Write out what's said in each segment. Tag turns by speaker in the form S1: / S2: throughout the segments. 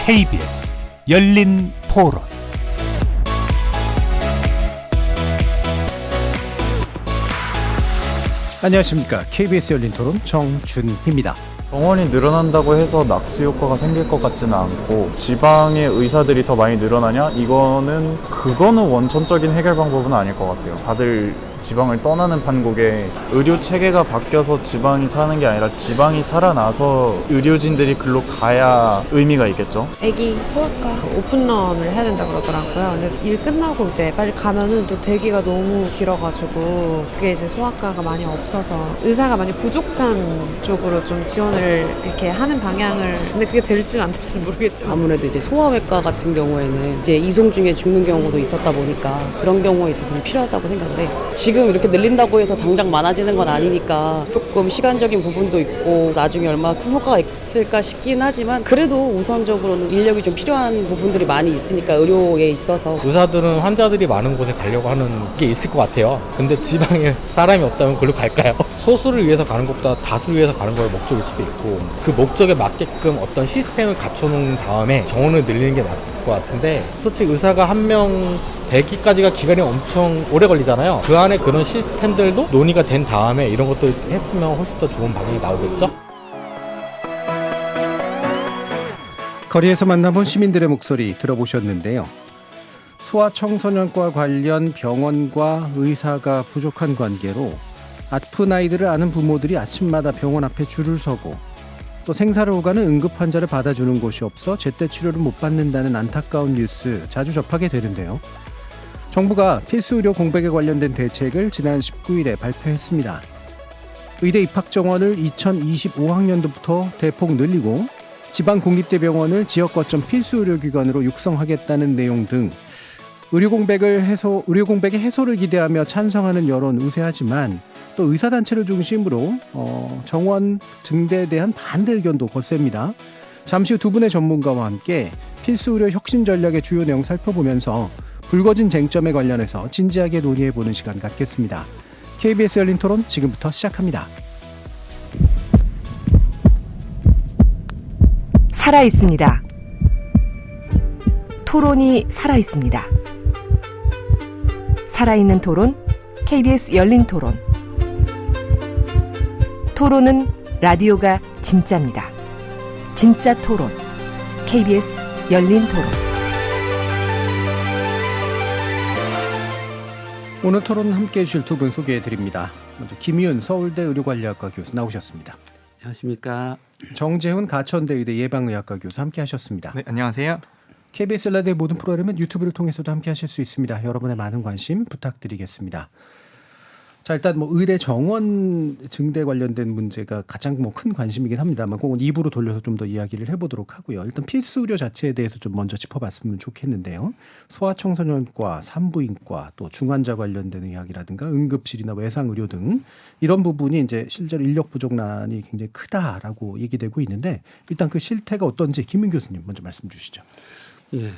S1: KBS 열린 토론. 안녕하십니까. KBS 열린 토론 정준희입니다.
S2: 병원이 늘어난다고 해서 낙수 효과가 생길 것 같지는 않고, 지방의 의사들이 더 많이 늘어나냐? 그거는 원천적인 해결 방법은 아닐 것 같아요. 다들 지방을 떠나는 판국에 의료 체계가 바뀌어서 지방이 사는 게 아니라 지방이 살아나서 의료진들이 글로 가야 의미가 있겠죠.
S3: 애기 소아과 오픈런을 해야 된다고 그러더라고요. 근데 일 끝나고 이제 빨리 가면은 또 대기가 너무 길어가지고, 그게 이제 소아과가 많이 없어서 의사가 많이 부족한 쪽으로 좀 지원을 이렇게 하는 방향을, 근데 그게 될지 안 될지 모르겠죠.
S4: 아무래도 이제 소아외과 같은 경우에는 이제 이송 중에 죽는 경우도 있었다 보니까 그런 경우에 있어서는 필요하다고 생각하는데, 지금 이렇게 늘린다고 해서 당장 많아지는 건 아니니까 조금 시간적인 부분도 있고 나중에 얼마나 큰 효과가 있을까 싶긴 하지만, 그래도 우선적으로는 인력이 좀 필요한 부분들이 많이 있으니까 의료에 있어서
S5: 의사들은 환자들이 많은 곳에 가려고 하는 게 있을 것 같아요. 근데 지방에 사람이 없다면 그걸로 갈까요? 소수를 위해서 가는 것보다 다수를 위해서 가는 걸 목적일 수도 있고, 그 목적에 맞게끔 어떤 시스템을 갖춰놓은 다음에 정원을 늘리는 게 맞을 것 같은데, 솔직히 의사가 한 명 되기까지가 기간이 엄청 오래 걸리잖아요. 그 안에 그런 시스템들도 논의가 된 다음에 이런 것도 했으면 훨씬 더 좋은 방향이 나오겠죠?
S1: 거리에서 만나본 시민들의 목소리 들어보셨는데요. 소아청소년과 관련 병원과 의사가 부족한 관계로 아픈 아이들을 아는 부모들이 아침마다 병원 앞에 줄을 서고, 또 생사를 오가는 응급 환자를 받아주는 곳이 없어 제때 치료를 못 받는다는 안타까운 뉴스 자주 접하게 되는데요. 정부가 필수 의료 공백에 관련된 대책을 지난 19일에 발표했습니다. 의대 입학 정원을 2025학년도부터 대폭 늘리고, 지방 공립대병원을 지역 거점 필수 의료기관으로 육성하겠다는 내용 등 의료 공백의 해소를 기대하며 찬성하는 여론 우세하지만, 또 의사단체를 중심으로 정원 증대에 대한 반대 의견도 거셉니다. 잠시 후 두 분의 전문가와 함께 필수 의료 혁신 전략의 주요 내용 살펴보면서 불거진 쟁점에 관련해서 진지하게 논의해보는 시간 갖겠습니다. KBS 열린 토론 지금부터 시작합니다.
S6: 살아있습니다. 토론이 살아있습니다. 살아있는 토론, KBS 열린 토론. 토론은 라디오가 진짜입니다. 진짜 토론, KBS 열린 토론.
S1: 오늘 토론 함께해 주실 두 분 소개해드립니다. 먼저 김희은 서울대 의료관리학과 교수 나오셨습니다.
S7: 안녕하십니까.
S1: 정재훈 가천대의대 예방의학과 교수 함께하셨습니다.
S2: 네, 안녕하세요.
S1: KBS 라디오의 모든 프로그램은 유튜브를 통해서도 함께하실 수 있습니다. 여러분의 많은 관심 부탁드리겠습니다. 자, 일단 의대 정원 증대 관련된 문제가 가장 큰 관심이긴 합니다만, 그건 2부로 돌려서 좀 더 이야기를 해보도록 하고요. 일단 필수 의료 자체에 대해서 좀 먼저 짚어봤으면 좋겠는데요. 소아청소년과, 산부인과, 또 중환자 관련된 이야기라든가 응급실이나 외상의료 등 이런 부분이 이제 실제로 인력 부족난이 굉장히 크다라고 얘기되고 있는데, 일단 그 실태가 어떤지 김은 교수님 먼저 말씀 주시죠.
S7: 예,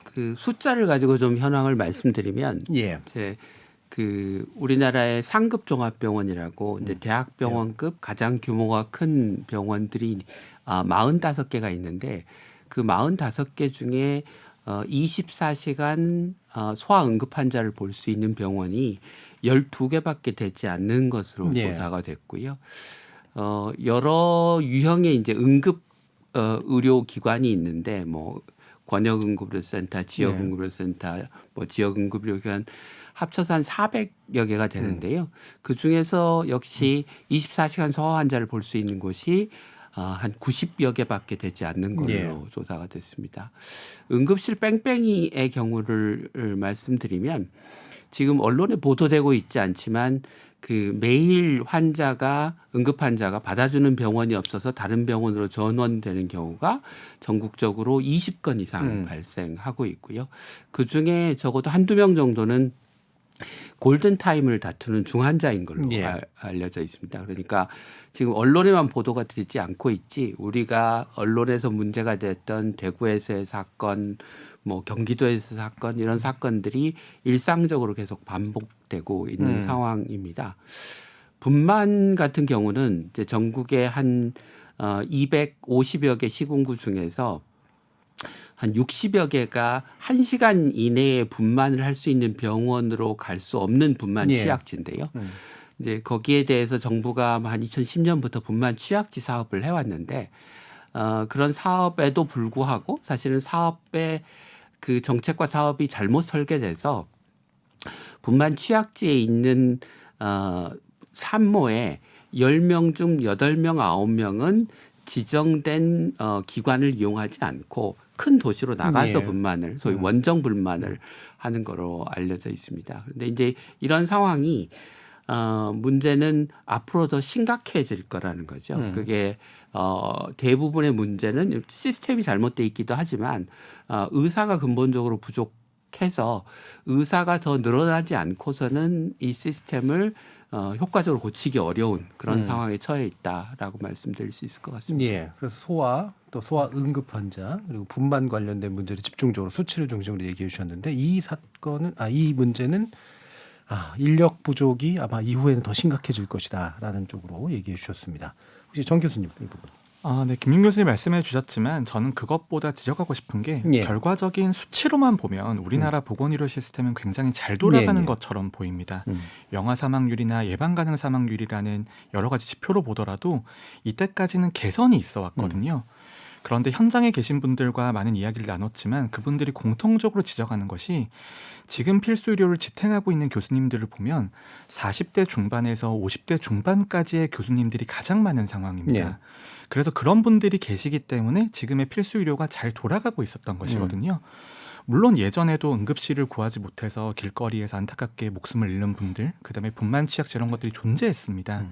S7: 그 숫자를 가지고 좀 현황을 말씀드리면,
S1: 예.
S7: 우리나라의 상급 종합병원이라고 이제 대학병원급 가장 규모가 큰 병원들이 45개가 있는데, 그 45개 중에 24시간 소아 응급 환자를 볼 수 있는 병원이 12개밖에 되지 않는 것으로 조사가 됐고요. 여러 유형의 이제 응급 의료기관이 있는데, 권역응급의료센터, 지역응급의료센터, 지역응급의료기관 합쳐서 한 400여 개가 되는데요. 그중에서 역시 24시간 소아 환자를 볼 수 있는 곳이 한 90여 개밖에 되지 않는 걸로 조사가 됐습니다. 응급실 뺑뺑이의 경우를 말씀드리면, 지금 언론에 보도되고 있지 않지만 매일 응급 환자가 받아주는 병원이 없어서 다른 병원으로 전원되는 경우가 전국적으로 20건 이상 발생하고 있고요. 그중에 적어도 한두 명 정도는 골든타임을 다투는 중환자인 걸로 알려져 있습니다. 그러니까 지금 언론에만 보도가 되지 않고 있지, 우리가 언론에서 문제가 됐던 대구에서의 사건, 경기도에서 사건, 이런 사건들이 일상적으로 계속 반복되고 있는 상황입니다. 분만 같은 경우는 이제 전국의 한 250여 개 시군구 중에서 한 60여 개가 1시간 이내에 분만을 할 수 있는 병원으로 갈 수 없는 분만
S1: 예.
S7: 취약지인데요. 이제 거기에 대해서 정부가 한 2010년부터 분만 취약지 사업을 해왔는데 그런 사업에도 불구하고 사실은 사업의 그 정책과 사업이 잘못 설계돼서 분만 취약지에 있는 산모의 10명 중 8명, 9명은 지정된 기관을 이용하지 않고 큰 도시로 나가서
S1: 예.
S7: 분만을 소위 원정 분만을 하는 거로 알려져 있습니다. 그런데 이제 이런 상황이 문제는 앞으로 더 심각해질 거라는 거죠. 그게 대부분의 문제는 시스템이 잘못돼 있기도 하지만 의사가 근본적으로 부족해서 의사가 더 늘어나지 않고서는 이 시스템을 효과적으로 고치기 어려운 그런 상황에 처해 있다라고 말씀드릴 수 있을 것 같습니다.
S1: 예. 그래서 소아 또 소아 응급 환자 그리고 분만 관련된 문제를 집중적으로 수치를 중심으로 얘기해 주셨는데 이 사건은 이 문제는 인력 부족이 아마 이후에는 더 심각해질 것이다라는 쪽으로 얘기해 주셨습니다. 혹시 정 교수님 이 부분.
S8: 네, 김민 교수님 말씀해 주셨지만 저는 그것보다 지적하고 싶은 게
S1: 예.
S8: 결과적인 수치로만 보면 우리나라 보건의료 시스템은 굉장히 잘 돌아가는
S1: 예.
S8: 것처럼 보입니다. 영아 사망률이나 예방 가능 사망률이라는 여러 가지 지표로 보더라도 이때까지는 개선이 있어 왔거든요. 그런데 현장에 계신 분들과 많은 이야기를 나눴지만 그분들이 공통적으로 지적하는 것이 지금 필수 의료를 지탱하고 있는 교수님들을 보면 40대 중반에서 50대 중반까지의 교수님들이 가장 많은 상황입니다.
S1: 네.
S8: 그래서 그런 분들이 계시기 때문에 지금의 필수 의료가 잘 돌아가고 있었던 것이거든요. 물론 예전에도 응급실을 구하지 못해서 길거리에서 안타깝게 목숨을 잃는 분들, 그다음에 분만 취약제 이런 것들이 존재했습니다.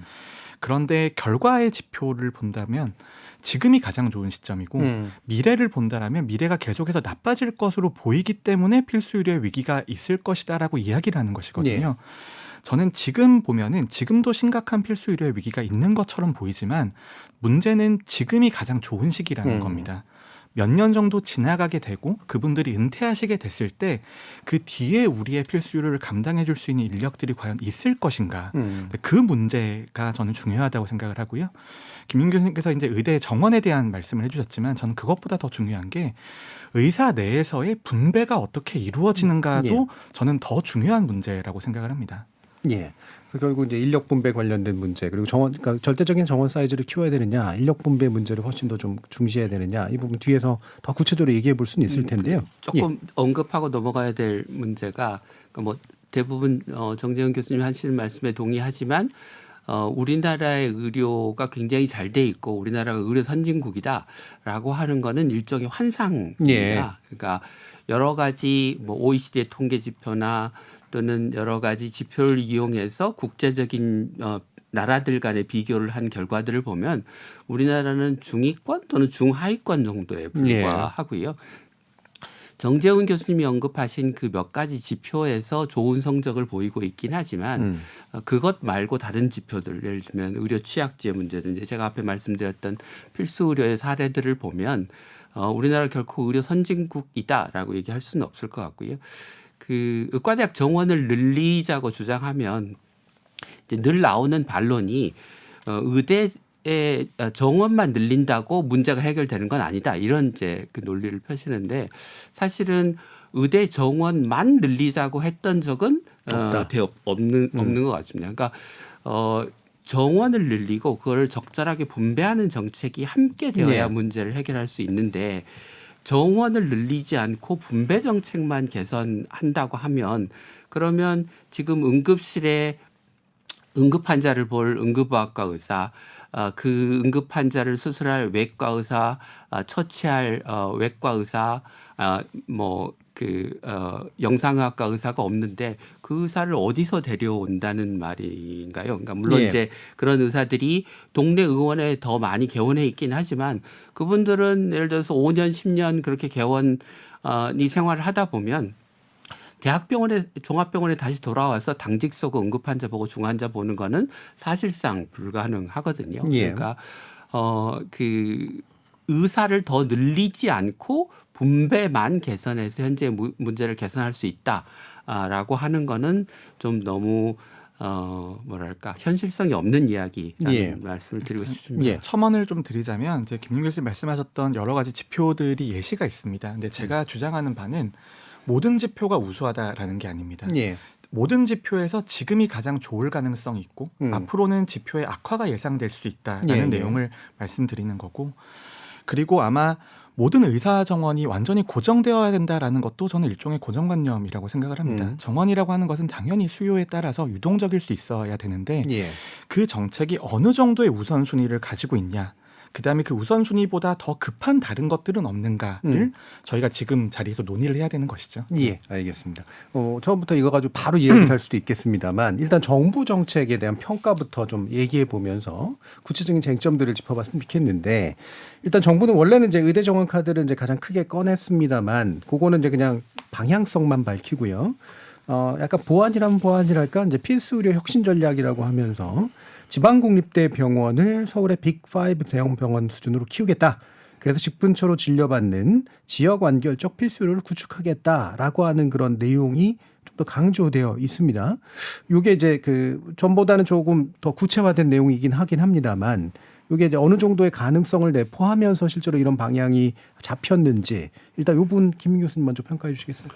S8: 그런데 결과의 지표를 본다면 지금이 가장 좋은 시점이고 미래를 본다라면 미래가 계속해서 나빠질 것으로 보이기 때문에 필수 의료의 위기가 있을 것이다라고 이야기를 하는 것이거든요. 저는 지금 보면은 지금도 심각한 필수 의료의 위기가 있는 것처럼 보이지만 문제는 지금이 가장 좋은 시기라는 겁니다. 몇 년 정도 지나가게 되고 그분들이 은퇴하시게 됐을 때 그 뒤에 우리의 필수 의료를 감당해 줄 수 있는 인력들이 과연 있을 것인가. 그 문제가 저는 중요하다고 생각을 하고요. 김민 교수님께서 이제 의대 정원에 대한 말씀을 해주셨지만 저는 그것보다 더 중요한 게 의사 내에서의 분배가 어떻게 이루어지는가도 저는 더 중요한 문제라고 생각을 합니다.
S1: 예. 그래서 결국 이제 인력 분배 관련된 문제 그리고 그러니까 절대적인 정원 사이즈를 키워야 되느냐, 인력 분배 문제를 훨씬 더 좀 중시해야 되느냐 이 부분 뒤에서 더 구체적으로 얘기해 볼 수는 있을 텐데요.
S7: 조금 언급하고 넘어가야 될 문제가 그러니까 뭐 대부분 정재훈 교수님 하시는 말씀에 동의하지만 우리나라의 의료가 굉장히 잘 돼 있고 우리나라가 의료 선진국이다라고 하는 거는 일종의 환상입니다.
S1: 예.
S7: 그러니까 여러 가지 뭐 OECD의 통계 지표나 또는 여러 가지 지표를 이용해서 국제적인 나라들 간의 비교를 한 결과들을 보면 우리나라는 중위권 또는 중하위권 정도에 불과하고요. 정재훈 교수님이 언급하신 그 몇 가지 지표에서 좋은 성적을 보이고 있긴 하지만 그것 말고 다른 지표들 예를 들면 의료 취약지의 문제든지 제가 앞에 말씀드렸던 필수 의료의 사례들을 보면 우리나라 결코 의료 선진국이다라고 얘기할 수는 없을 것 같고요. 그 의과대학 정원을 늘리자고 주장하면 이제 늘 나오는 반론이 의대의 정원만 늘린다고 문제가 해결되는 건 아니다. 이런 이제 그 논리를 펴시는데 사실은 의대 정원만 늘리자고 했던 적은 없는 것 같습니다. 그러니까 정원을 늘리고 그걸 적절하게 분배하는 정책이 함께 되어야 문제를 해결할 수 있는데 정원을 늘리지 않고 분배 정책만 개선한다고 하면 그러면 지금 응급실에 응급 환자를 볼 응급의학과 의사, 그 응급 환자를 수술할 외과 의사, 처치할 외과 의사, 영상의학과 의사가 없는데 그 의사를 어디서 데려온다는 말인가요? 그러니까 물론 이제 그런 의사들이 동네 의원에 더 많이 개원해 있긴 하지만 그분들은 예를 들어서 5년, 10년 그렇게 개원이 생활을 하다 보면 대학병원에 종합병원에 다시 돌아와서 당직 서고 응급 환자 보고 중환자 보는 거는 사실상 불가능하거든요. 그러니까 그 의사를 더 늘리지 않고 분배만 개선해서 현재 문제를 개선할 수 있다라고 하는 거는 좀 너무 뭐랄까 현실성이 없는 이야기라는
S1: 예.
S7: 말씀을 드리고 싶습니다.
S1: 예.
S8: 첨언을 좀 드리자면 이제 김윤 교수님 말씀하셨던 여러 가지 지표들이 예시가 있습니다. 근데 제가 주장하는 바는 모든 지표가 우수하다라는 게 아닙니다.
S1: 예.
S8: 모든 지표에서 지금이 가장 좋을 가능성이 있고 앞으로는 지표의 악화가 예상될 수 있다라는
S1: 예, 예.
S8: 내용을 말씀드리는 거고, 그리고 아마 모든 의사 정원이 완전히 고정되어야 된다라는 것도 저는 일종의 고정관념이라고 생각을 합니다. 정원이라고 하는 것은 당연히 수요에 따라서 유동적일 수 있어야 되는데
S1: 예.
S8: 그 정책이 어느 정도의 우선순위를 가지고 있냐, 그다음에 그 우선순위보다 더 급한 다른 것들은 없는가를 저희가 지금 자리에서 논의를 해야 되는 것이죠.
S1: 예, 알겠습니다. 처음부터 이거 가지고 바로 이야기를 할 수도 있겠습니다만 일단 정부 정책에 대한 평가부터 좀 얘기해 보면서 구체적인 쟁점들을 짚어봤으면 좋겠는데, 일단 정부는 원래는 이제 의대 정원 카드를 이제 가장 크게 꺼냈습니다만 그거는 이제 그냥 방향성만 밝히고요. 약간 보완이라면 보완이랄까, 이제 필수 의료 혁신 전략이라고 하면서 지방 국립대 병원을 서울의 빅5 대형 병원 수준으로 키우겠다. 그래서 직분처로 진료받는 지역 완결적 필수 의료를 구축하겠다라고 하는 그런 내용이 좀 더 강조되어 있습니다. 이게 이제 그 전보다는 조금 더 구체화된 내용이긴 하긴 합니다만, 이게 이제 어느 정도의 가능성을 내포하면서 실제로 이런 방향이 잡혔는지 일단 이 부분 김 교수님 먼저 평가해 주시겠어요?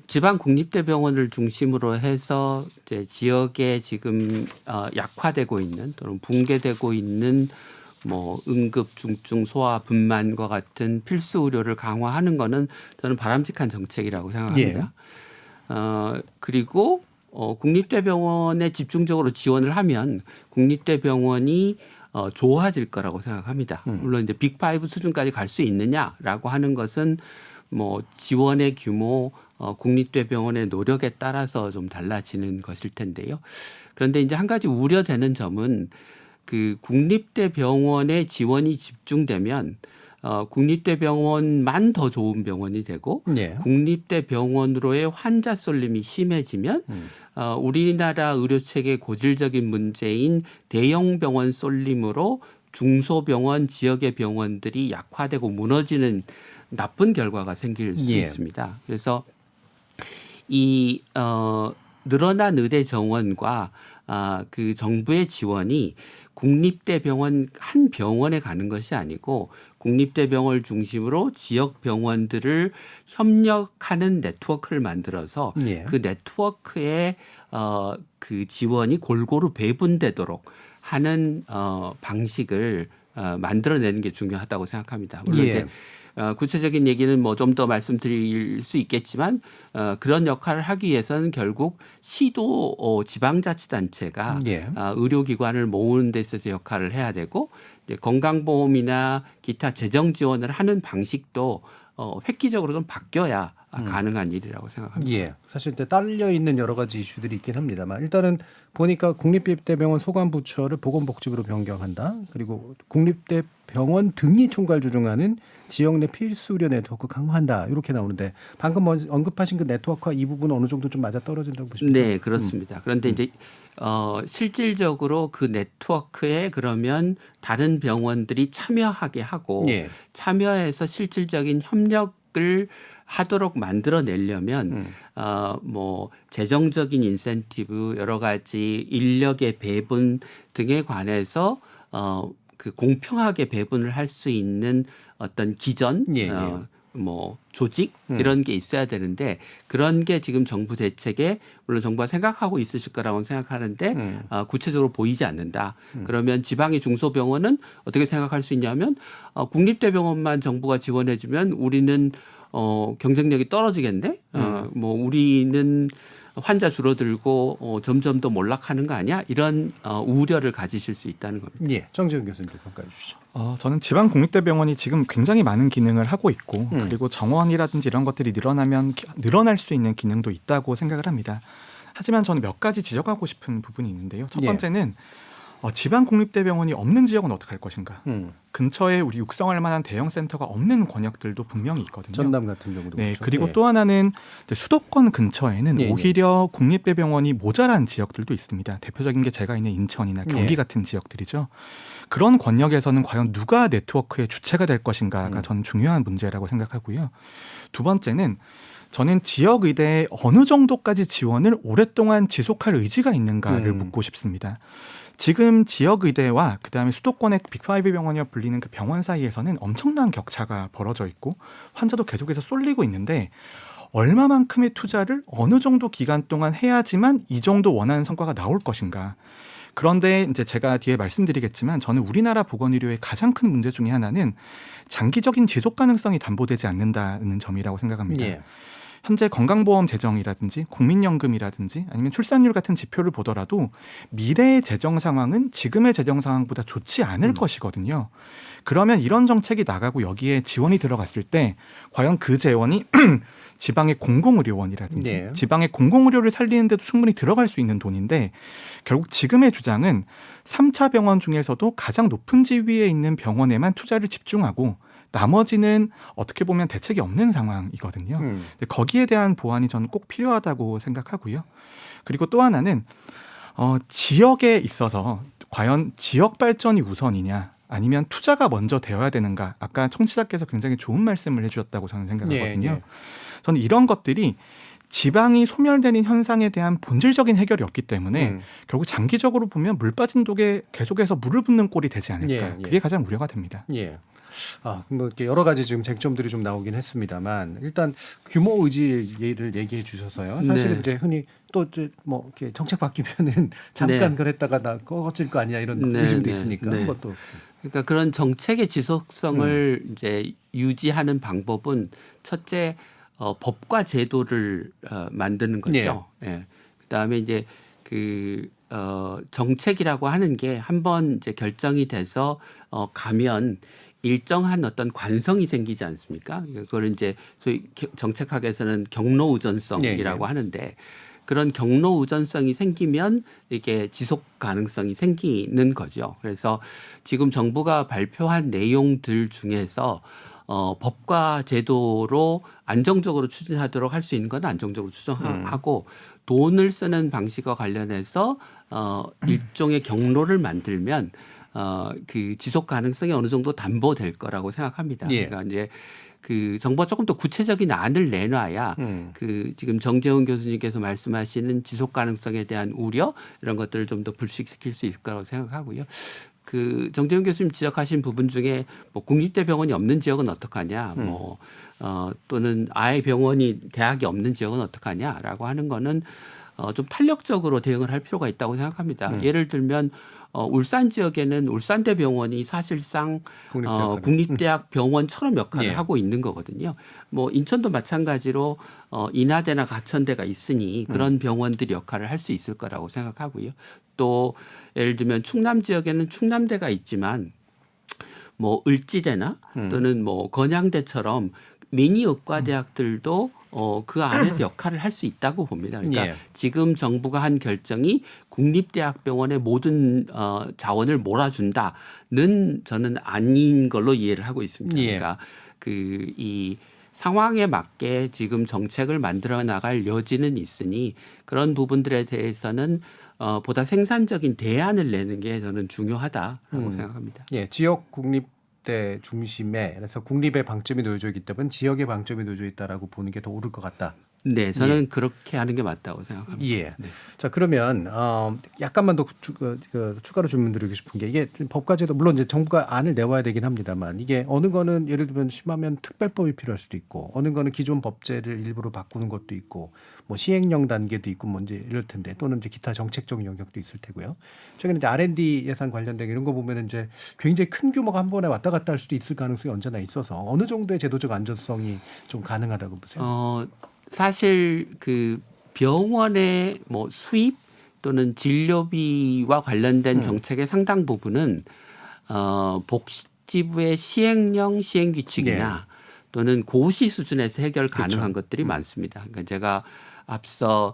S7: 지방 국립대병원을 중심으로 해서 이제 지역에 지금 약화되고 있는 또는 붕괴되고 있는 뭐 응급, 중증, 소아, 분만과 같은 필수 의료를 강화하는 거는 저는 바람직한 정책이라고 생각합니다. 그리고 국립대병원에 집중적으로 지원을 하면 국립대병원이 좋아질 거라고 생각합니다. 물론 이제 빅5 수준까지 갈 수 있느냐라고 하는 것은 뭐 지원의 규모, 국립대병원의 노력에 따라서 좀 달라지는 것일 텐데요. 그런데 이제 한 가지 우려되는 점은 그 국립대병원의 지원이 집중되면 국립대병원만 더 좋은 병원이 되고
S1: 예.
S7: 국립대병원으로의 환자 쏠림이 심해지면 우리나라 의료체계 고질적인 문제인 대형 병원 쏠림으로 중소병원, 지역의 병원들이 약화되고 무너지는 나쁜 결과가 생길 수
S1: 예.
S7: 있습니다. 그래서 이 늘어난 의대 정원과 그 정부의 지원이 국립대병원 한 병원에 가는 것이 아니고 국립대병원을 중심으로 지역 병원들을 협력하는 네트워크를 만들어서
S1: 예.
S7: 그 네트워크에 그 지원이 골고루 배분되도록 하는 방식을 만들어내는 게 중요하다고 생각합니다. 물론
S1: 예.
S7: 이제 구체적인 얘기는 뭐 좀 더 말씀드릴 수 있겠지만 그런 역할을 하기 위해서는 결국 시도 지방자치단체가
S1: 예.
S7: 의료기관을 모으는 데 있어서 역할을 해야 되고 이제 건강보험이나 기타 재정 지원을 하는 방식도 획기적으로 좀 바뀌어야 가능한 일이라고 생각합니다.
S1: 예. 사실 딸려 있는 여러 가지 이슈들이 있긴 합니다만 일단은 보니까 국립대병원 소관부처를 보건복지부로 변경한다. 그리고 국립대병원 등이 총괄 조정하는 지역 내 필수 의료 네트워크 강화한다. 이렇게 나오는데 방금 언급하신 그 네트워크와 이 부분은 어느 정도 좀 맞아 떨어진다고 보십니까?
S7: 네, 그렇습니다. 그런데 이제 실질적으로 그 네트워크에 그러면 다른 병원들이 참여하게 하고
S1: 예.
S7: 참여해서 실질적인 협력을 하도록 만들어내려면 뭐 재정적인 인센티브 여러 가지 인력의 배분 등에 관해서 그 공평하게 배분을 할 수 있는 어떤 기전
S1: 예, 예.
S7: 뭐 조직 이런 게 있어야 되는데 그런 게 지금 정부 대책에 물론 정부가 생각하고 있으실 거라고 생각하는데 구체적으로 보이지 않는다. 그러면 지방의 중소병원은 어떻게 생각할 수 있냐면 국립대병원만 정부가 지원해주면 우리는 경쟁력이 떨어지겠네. 뭐 우리는 환자 줄어들고 점점 더 몰락하는 거 아니야? 이런 우려를 가지실 수 있다는 겁니다.
S1: 예. 정재훈 교수님 평가해 주시죠.
S8: 저는 지방 국립대병원이 지금 굉장히 많은 기능을 하고 있고 그리고 정원이라든지 이런 것들이 늘어날 수 있는 기능도 있다고 생각을 합니다. 하지만 저는 몇 가지 지적하고 싶은 부분이 있는데요. 첫 번째는 지방 공립대병원이 없는 지역은 어떻게 할 것인가? 근처에 우리 육성할 만한 대형 센터가 없는 권역들도 분명히 있거든요.
S1: 전남 같은 경우도
S8: 네,
S1: 그렇죠.
S8: 그리고
S1: 예.
S8: 또 하나는 이제 수도권 근처에는
S1: 예, 예.
S8: 오히려 공립대병원이 모자란 지역들도 있습니다. 대표적인 게 제가 있는 인천이나 경기
S1: 예.
S8: 같은 지역들이죠. 그런 권역에서는 과연 누가 네트워크의 주체가 될 것인가가 저는 중요한 문제라고 생각하고요. 두 번째는 저는 지역 의대에 어느 정도까지 지원을 오랫동안 지속할 의지가 있는가를 묻고 싶습니다. 지금 지역 의대와 그다음에 수도권의 빅5 병원이라 불리는 그 병원 사이에서는 엄청난 격차가 벌어져 있고 환자도 계속해서 쏠리고 있는데 얼마만큼의 투자를 어느 정도 기간 동안 해야지만 이 정도 원하는 성과가 나올 것인가. 그런데 이제 제가 뒤에 말씀드리겠지만 저는 우리나라 보건의료의 가장 큰 문제 중에 하나는 장기적인 지속 가능성이 담보되지 않는다는 점이라고 생각합니다.
S1: 예.
S8: 현재 건강보험 재정이라든지 국민연금이라든지 아니면 출산율 같은 지표를 보더라도 미래의 재정 상황은 지금의 재정 상황보다 좋지 않을 것이거든요. 그러면 이런 정책이 나가고 여기에 지원이 들어갔을 때 과연 그 재원이 지방의 공공의료원이라든지
S1: 네.
S8: 지방의 공공의료를 살리는 데도 충분히 들어갈 수 있는 돈인데 결국 지금의 주장은 3차 병원 중에서도 가장 높은 지위에 있는 병원에만 투자를 집중하고 나머지는 어떻게 보면 대책이 없는 상황이거든요. 근데 거기에 대한 보완이 저는 꼭 필요하다고 생각하고요. 그리고 또 하나는 지역에 있어서 과연 지역 발전이 우선이냐 아니면 투자가 먼저 되어야 되는가. 아까 청취자께서 굉장히 좋은 말씀을 해주셨다고 저는 생각하거든요.
S1: 예, 예.
S8: 저는 이런 것들이 지방이 소멸되는 현상에 대한 본질적인 해결이 없기 때문에 결국 장기적으로 보면 물 빠진 독에 계속해서 물을 붓는 꼴이 되지 않을까.
S1: 예, 예.
S8: 그게 가장 우려가 됩니다.
S1: 예. 뭐 이렇게 여러 가지 지금 쟁점들이 좀 나오긴 했습니다만 일단 규모 의지를 얘기해 주셔서요. 사실
S7: 네.
S1: 이제 흔히 또 이제 뭐 이렇게 정책 바뀌면은 잠깐
S7: 네.
S1: 그랬다가 나 꺼질 거 아니야 이런
S7: 네,
S1: 의심도
S7: 네,
S1: 있으니까
S7: 네.
S1: 그것도
S7: 그러니까 그런 정책의 지속성을 이제 유지하는 방법은 첫째 법과 제도를 만드는 거죠. 예. 그다음에 이제 정책이라고 하는 게 한번 이제 결정이 돼서 가면 일정한 어떤 관성이 생기지 않습니까? 그걸 이제 소위 정책학에서는 경로 의존성이라고
S1: 네, 네.
S7: 하는데 그런 경로 의존성이 생기면 이게 지속 가능성이 생기는 거죠. 그래서 지금 정부가 발표한 내용들 중에서 법과 제도로 안정적으로 추진하도록 할 수 있는 건 안정적으로 추진하고 돈을 쓰는 방식과 관련해서 일종의 경로를 만들면 그 지속 가능성이 어느 정도 담보될 거라고 생각합니다.
S1: 예.
S7: 그러니까 이제 그 정부가 조금 더 구체적인 안을 내놔야 그 지금 정재훈 교수님께서 말씀하시는 지속 가능성에 대한 우려 이런 것들을 좀 더 불식시킬 수 있을 거라고 생각하고요. 그 정재훈 교수님 지적하신 부분 중에 뭐 국립대 병원이 없는 지역은 어떡하냐, 뭐 또는 아예 병원이 대학이 없는 지역은 어떡하냐라고 하는 거는 좀 탄력적으로 대응을 할 필요가 있다고 생각합니다. 예를 들면 울산 지역에는 울산대 병원이 사실상 국립대학 병원처럼 역할을
S1: 예.
S7: 하고 있는 거거든요. 뭐 인천도 마찬가지로 인하대나 가천대가 있으니 그런 병원들이 역할을 할 수 있을 거라고 생각하고요. 또 예를 들면 충남 지역에는 충남대가 있지만 뭐 을지대나 또는 뭐 건양대처럼 미니 의과대학들도 그 안에서 역할을 할 수 있다고 봅니다. 그러니까
S1: 예.
S7: 지금 정부가 한 결정이 국립대학병원의 모든 자원을 몰아준다는 저는 아닌 걸로 이해를 하고 있습니다.
S1: 예.
S7: 그러니까 이 상황에 맞게 지금 정책을 만들어 나갈 여지는 있으니 그런 부분들에 대해서는 보다 생산적인 대안을 내는 게 저는 중요하다라고 생각합니다.
S1: 예, 지역 국립대 중심에 그래서 국립의 방점이 놓여져 있기 때문에 지역의 방점이 놓여져 있다라고 보는 게 더 옳을 것 같다.
S7: 네, 저는 그렇게 하는 게 맞다고 생각합니다.
S1: 예.
S7: 네.
S1: 자 그러면 약간만 더 추가로 질문드리고 싶은 게 이게 법과 제도 물론 이제 정부가 안을 내와야 되긴 합니다만 이게 어느 거는 예를 들면 심하면 특별법이 필요할 수도 있고 어느 거는 기존 법제를 일부러 바꾸는 것도 있고 뭐 시행령 단계도 있고 뭐 이제 이럴 텐데 또는 이제 기타 정책적 영역도 있을 테고요. 최근에 이제 R&D 예산 관련된 이런 거 보면은 이제 굉장히 큰 규모가 한 번에 왔다 갔다 할 수도 있을 가능성이 언제나 있어서 어느 정도의 제도적 안전성이 좀 가능하다고 보세요?
S7: 사실 그 병원의 뭐 수입 또는 진료비와 관련된 정책의 상당 부분은 복지부의 시행령 시행 규칙이나 또는 고시 수준에서 해결 가능한 것들이 많습니다. 그러니까 제가 앞서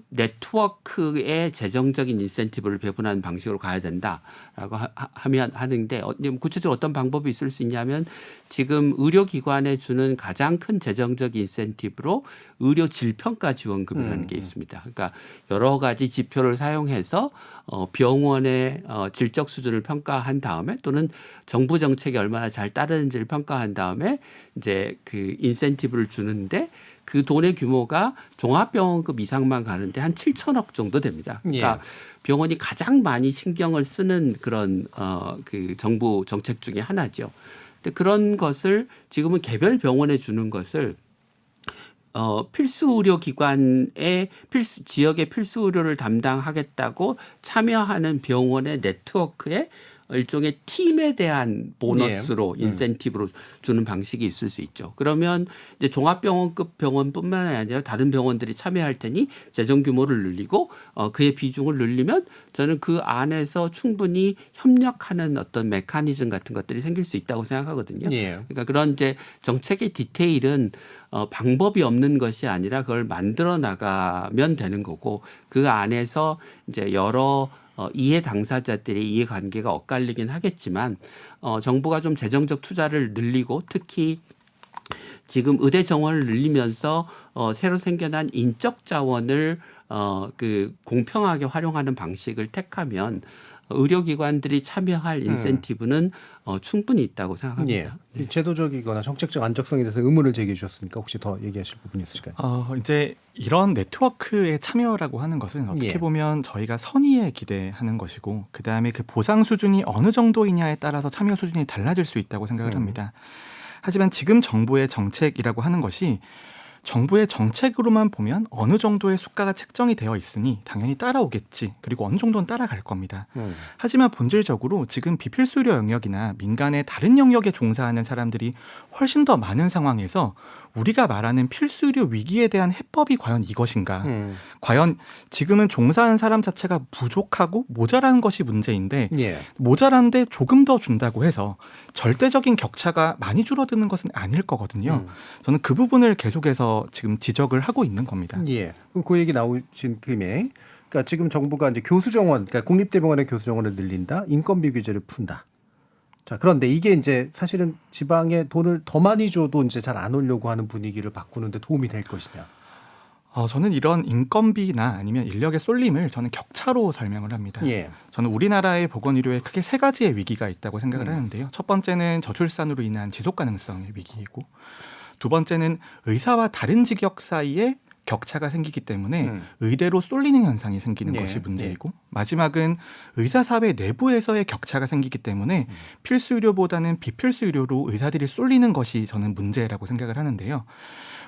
S7: 네트워크의 재정적인 인센티브를 배분하는 방식으로 가야 된다라고 하면 하는데 구체적으로 어떤 방법이 있을 수 있냐면 지금 의료기관에 주는 가장 큰 재정적 인센티브로 의료 질평가 지원금이라는 게 있습니다. 그러니까 여러 가지 지표를 사용해서 병원의 질적 수준을 평가한 다음에 또는 정부 정책이 얼마나 잘 따르는지를 평가한 다음에 이제 그 인센티브를 주는데 그 돈의 규모가 종합병원급 이상만 가는데 한 7천억 정도 됩니다. 그러니까 병원이 가장 많이 신경을 쓰는 그런 그 정부 정책 중에 하나죠. 근데 그런 것을 지금은 개별 병원에 주는 것을 필수 의료기관의 지역의 필수 의료를 담당하겠다고 참여하는 병원의 네트워크에 일종의 팀에 대한 보너스로 인센티브로 주는 방식이 있을 수 있죠. 그러면 이제 종합병원급 병원뿐만 아니라 다른 병원들이 참여할 테니 재정 규모를 늘리고 그의 비중을 늘리면 저는 그 안에서 충분히 협력하는 어떤 메커니즘 같은 것들이 생길 수 있다고 생각하거든요. 그러니까 그런 이제 정책의 디테일은 방법이 없는 것이 아니라 그걸 만들어 나가면 되는 거고 그 안에서 이제 여러 이해 당사자들의 이해관계가 엇갈리긴 하겠지만 정부가 좀 재정적 투자를 늘리고 특히 지금 의대 정원을 늘리면서 새로 생겨난 인적 자원을 그 공평하게 활용하는 방식을 택하면 의료기관들이 참여할 인센티브는 충분히 있다고 생각합니다.
S1: 네. 제도적이거나 정책적 안정성에 대해서 의문을 제기해 주셨으니까 혹시 더 얘기하실 부분이 있으실까요?
S8: 이제 이런 네트워크에 참여라고 하는 것은 어떻게 보면 저희가 선의에 기대하는 것이고 그다음에 그 보상 수준이 어느 정도이냐에 따라서 참여 수준이 달라질 수 있다고 생각을 합니다. 하지만 지금 정부의 정책이라고 하는 것이 정부의 정책으로만 보면 어느 정도의 수가가 책정이 되어 있으니 당연히 따라오겠지. 그리고 어느 정도는 따라갈 겁니다. 하지만 본질적으로 지금 비필수 의료 영역이나 민간의 다른 영역에 종사하는 사람들이 훨씬 더 많은 상황에서 우리가 말하는 필수 의료 위기에 대한 해법이 과연 이것인가? 과연 지금은 종사하는 사람 자체가 부족하고 모자란 것이 문제인데 모자란데 조금 더 준다고 해서 절대적인 격차가 많이 줄어드는 것은 아닐 거거든요. 저는 그 부분을 계속해서 지금 지적을 하고 있는 겁니다.
S1: 그럼 그 얘기 나오신 김에 그러니까 지금 정부가 이제 교수 정원, 그러니까 공립대병원의 교수 정원을 늘린다, 인건비 규제를 푼다. 자, 그런데 이게 이제 사실은 지방에 돈을 더 많이 줘도 이제 잘 안 오려고 하는 분위기를 바꾸는데 도움이 될 것이냐?
S8: 저는 이런 인건비나 아니면 인력의 쏠림을 저는 격차로 설명을 합니다. 저는 우리나라의 보건의료에 크게 세 가지의 위기가 있다고 생각을 하는데요. 첫 번째는 저출산으로 인한 지속 가능성의 위기이고 두 번째는 의사와 다른 직역 사이에 격차가 생기기 때문에 의대로 쏠리는 현상이 생기는 것이 문제이고 마지막은 의사사회 내부에서의 격차가 생기기 때문에 필수 의료보다는 비필수 의료로 의사들이 쏠리는 것이 저는 문제라고 생각을 하는데요.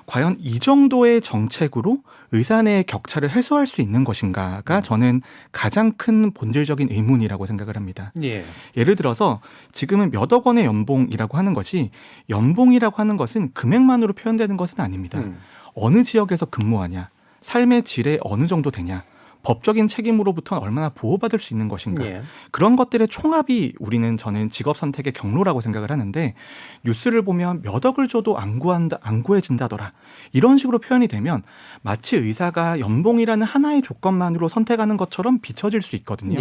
S8: 과연 이 정도의 정책으로 의사 내의 격차를 해소할 수 있는 것인가가 저는 가장 큰 본질적인 의문이라고 생각을 합니다. 예를 들어서 지금은 몇 억 원의 연봉이라고 하는 것이 연봉이라고 하는 것은 금액만으로 표현되는 것은 아닙니다. 어느 지역에서 근무하냐, 삶의 질에 어느 정도 되냐, 법적인 책임으로부터 얼마나 보호받을 수 있는 것인가 그런 것들의 총합이 저는 직업 선택의 경로라고 생각을 하는데 뉴스를 보면 몇 억을 줘도 안 구해진다더라 이런 식으로 표현이 되면 마치 의사가 연봉이라는 하나의 조건만으로 선택하는 것처럼 비춰질 수 있거든요.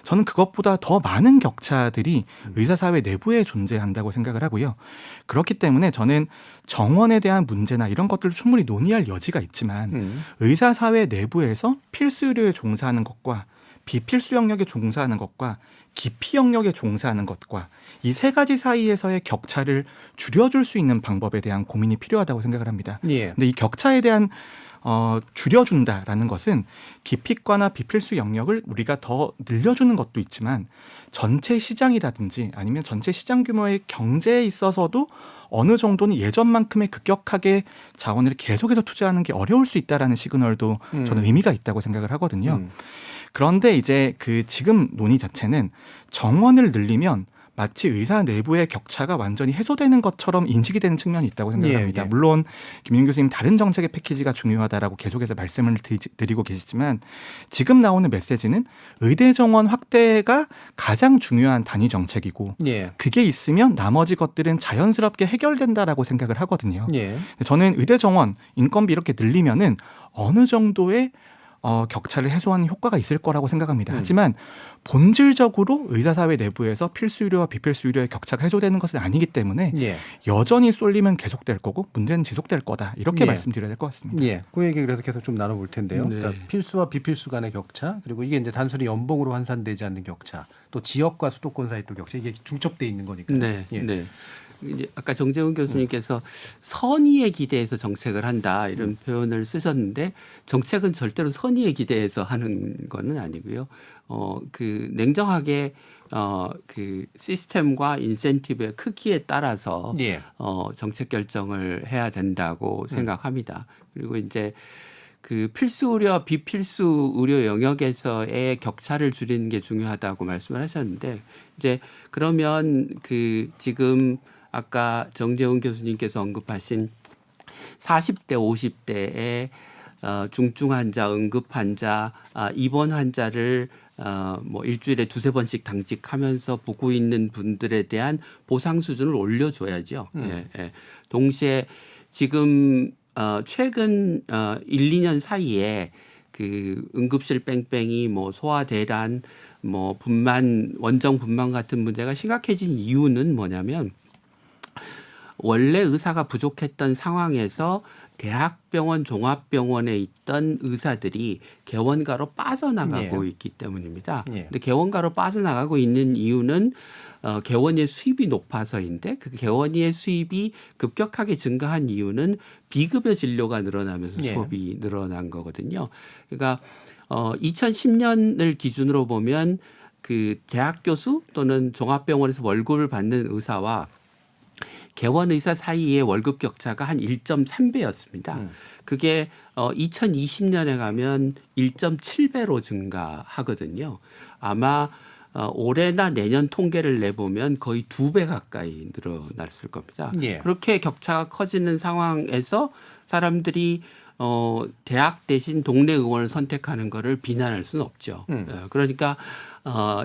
S8: 저는 그것보다 더 많은 격차들이 의사사회 내부에 존재한다고 생각을 하고요. 그렇기 때문에 저는 정원에 대한 문제나 이런 것들을 충분히 논의할 여지가 있지만 의사사회 내부에서 필수 의료에 종사하는 것과 비필수 영역에 종사하는 것과 기피 영역에 종사하는 것과 이 세 가지 사이에서의 격차를 줄여줄 수 있는 방법에 대한 고민이 필요하다고 생각을 합니다. 근데 이 격차에 대한 줄여준다라는 것은 기피과나 비필수 영역을 우리가 더 늘려주는 것도 있지만 전체 시장이라든지 아니면 전체 시장 규모의 경제에 있어서도 어느 정도는 예전만큼의 급격하게 자원을 계속해서 투자하는 게 어려울 수 있다라는 시그널도 저는 의미가 있다고 생각을 하거든요. 그런데 이제 그 지금 논의 자체는 정원을 늘리면 마치 의사 내부의 격차가 완전히 해소되는 것처럼 인식이 되는 측면이 있다고 생각합니다.
S1: 예, 예.
S8: 물론 김윤 교수님 다른 정책의 패키지가 중요하다라고 계속해서 말씀을 드리고 계시지만 지금 나오는 메시지는 의대 정원 확대가 가장 중요한 단위 정책이고
S1: 예.
S8: 그게 있으면 나머지 것들은 자연스럽게 해결된다라고 생각을 하거든요.
S1: 예.
S8: 저는 의대 정원 인건비 이렇게 늘리면은 어느 정도의 격차를 해소하는 효과가 있을 거라고 생각합니다. 하지만 본질적으로 의사사회 내부에서 필수 의료와 비필수 의료의 격차가 해소되는 것은 아니기 때문에
S1: 예.
S8: 여전히 쏠림은 계속될 거고 문제는 지속될 거다. 이렇게
S1: 예.
S8: 말씀드려야 될 것 같습니다.
S1: 예, 그 얘기 그래서 계속 좀 나눠볼 텐데요.
S7: 네.
S1: 그러니까 필수와 비필수 간의 격차, 그리고 이게 이제 단순히 연봉으로 환산되지 않는 격차, 또 지역과 수도권 사이 또 격차, 이게 중첩돼 있는 거니까.
S7: 네,
S1: 예.
S7: 네. 이제 아까 정재훈 교수님께서 선의에 기대해서 정책을 한다 이런 표현을 쓰셨는데 정책은 절대로 선의에 기대해서 하는 거는 아니고요. 그 냉정하게 그 시스템과 인센티브의 크기에 따라서
S1: 예.
S7: 정책 결정을 해야 된다고 생각합니다. 그리고 이제 그 필수 의료와 비필수 의료 영역에서의 격차를 줄이는 게 중요하다고 말씀을 하셨는데 이제 그러면 그 지금 아까 정재훈 교수님께서 언급하신 40대, 50대의 중증 환자, 응급 환자, 입원 환자를 뭐 일주일에 2-3번씩 당직하면서 보고 있는 분들에 대한 보상 수준을 올려줘야죠. 예, 예. 동시에 지금 최근 1-2년 사이에 그 응급실 뺑뺑이 뭐 소아대란 뭐 분만 원정 분만 같은 문제가 심각해진 이유는 뭐냐면 원래 의사가 부족했던 상황에서 대학병원, 종합병원에 있던 의사들이 개원가로 빠져나가고 있기 때문입니다. 근데 개원가로 빠져나가고 있는 이유는 개원의 수입이 높아서인데 그 개원의 수입이 급격하게 증가한 이유는 비급여 진료가 늘어나면서 수업이 늘어난 거거든요. 그러니까 2010년을 기준으로 보면 그 대학 교수 또는 종합병원에서 월급을 받는 의사와 개원 의사 사이의 월급 격차가 한 1.3배였습니다. 그게 2020년에 가면 1.7배로 증가하거든요. 아마 올해나 내년 통계를 내보면 거의 2배 가까이 늘어났을 겁니다.
S1: 예.
S7: 그렇게 격차가 커지는 상황에서 사람들이 대학 대신 동네 의원을 선택하는 거를 비난할 수는 없죠. 그러니까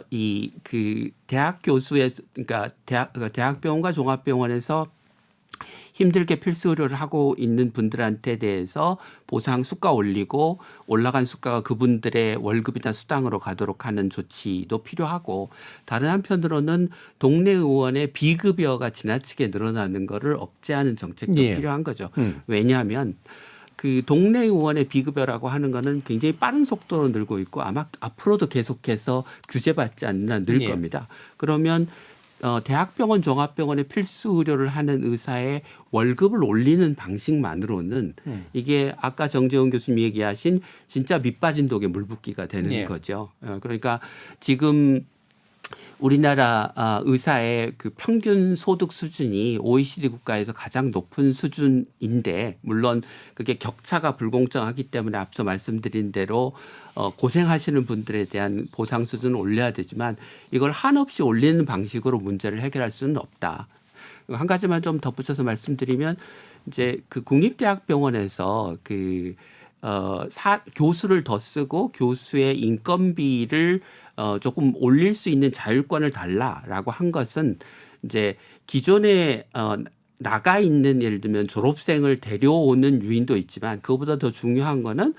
S7: 이 그 대학 교수의 그러니까 대학병원과 종합병원에서 힘들게 필수 의료를 하고 있는 분들한테 대해서 보상 수가 올리고 올라간 수가가 그분들의 월급이나 수당으로 가도록 하는 조치도 필요하고 다른 한편으로는 동네 의원의 비급여가 지나치게 늘어나는 거를 억제하는 정책도 필요한 거죠. 왜냐하면 그 동네 의원의 비급여라고 하는 거는 굉장히 빠른 속도로 늘고 있고 아마 앞으로도 계속해서 규제받지 않는 한 늘 겁니다. 그러면 대학병원, 종합병원의 필수 의료를 하는 의사의 월급을 올리는 방식만으로는 이게 아까 정재훈 교수님 얘기하신 진짜 밑빠진 독에 물 붓기가 되는 거죠. 그러니까 지금 우리나라 의사의 그 평균 소득 수준이 OECD 국가에서 가장 높은 수준인데 물론 그게 격차가 불공정하기 때문에 앞서 말씀드린 대로 고생하시는 분들에 대한 보상 수준을 올려야 되지만 이걸 한없이 올리는 방식으로 문제를 해결할 수는 없다. 한 가지만 좀 덧붙여서 말씀드리면 이제 그 국립대학병원에서 그 교수를 더 쓰고 교수의 인건비를 조금 올릴 수 있는 자율권을 달라라고 한 것은 이제 기존에 나가 있는 예를 들면 졸업생을 데려오는 유인도 있지만 그것보다 더 중요한 거는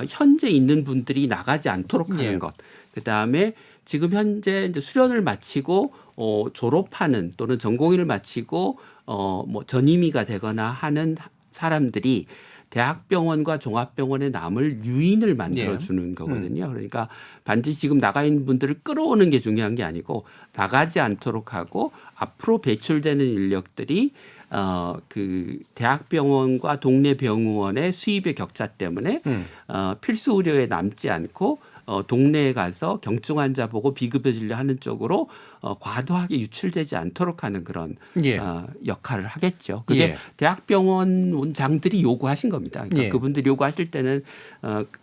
S7: 현재 있는 분들이 나가지 않도록 하는 것. 그다음에 지금 현재 이제 수련을 마치고 졸업하는 또는 전공의를 마치고 뭐 전임의가 되거나 하는 사람들이 대학병원과 종합병원에 남을 유인을 만들어주는 거거든요. 그러니까 반드시 지금 나가 있는 분들을 끌어오는 게 중요한 게 아니고 나가지 않도록 하고 앞으로 배출되는 인력들이 그 대학병원과 동네 병원의 수입의 격차 때문에 필수 의료에 남지 않고 동네에 가서 경증 환자 보고 비급여 진료하는 쪽으로 과도하게 유출되지 않도록 하는 그런
S1: 예.
S7: 역할을 하겠죠. 그게
S1: 예.
S7: 대학병원 원장들이 요구하신 겁니다. 그러니까
S1: 예.
S7: 그분들이 요구하실 때는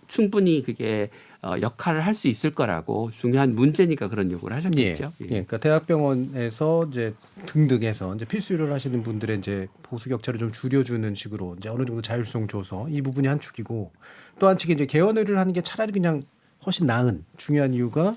S7: 충분히 그게 역할을 할 수 있을 거라고 중요한 문제니까 그런 요구를 하셨겠죠.
S1: 예. 그러니까 대학병원에서 이제 등등해서 이제 필수 의료를 하시는 분들의 이제 보수 격차를 좀 줄여주는 식으로 이제 어느 정도 자율성 줘서 이 부분이 한 축이고 또 한 축이 이제 개원 의료를 하는 게 차라리 그냥 훨씬 나은 중요한 이유가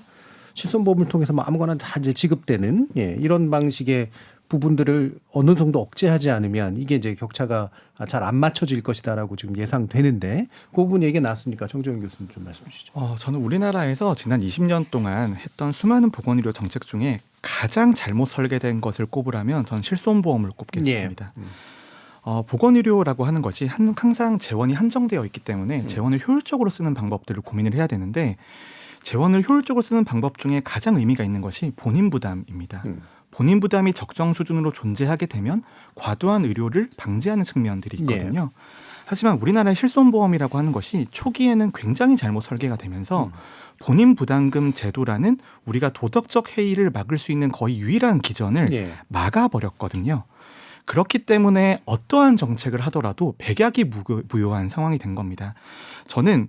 S1: 실손보험을 통해서 뭐 아무거나 다 이제 지급되는 이런 방식의 부분들을 어느 정도 억제하지 않으면 이게 이제 격차가 잘 안 맞춰질 것이다라고 지금 예상되는데 그 부분 얘기 나왔으니까 정재훈 교수님 좀 말씀해 주시죠.
S8: 저는 우리나라에서 지난 20년 동안 했던 수많은 보건의료 정책 중에 가장 잘못 설계된 것을 꼽으라면 저는 실손보험을 꼽겠습니다. 보건의료라고 하는 것이 항상 재원이 한정되어 있기 때문에 재원을 효율적으로 쓰는 방법들을 고민을 해야 되는데 재원을 효율적으로 쓰는 방법 중에 가장 의미가 있는 것이 본인 부담입니다. 본인 부담이 적정 수준으로 존재하게 되면 과도한 의료를 방지하는 측면들이 있거든요. 하지만 우리나라의 실손보험이라고 하는 것이 초기에는 굉장히 잘못 설계가 되면서 본인 부담금 제도라는 우리가 도덕적 해이를 막을 수 있는 거의 유일한 기전을 막아버렸거든요. 그렇기 때문에 어떠한 정책을 하더라도 백약이 무효한 상황이 된 겁니다. 저는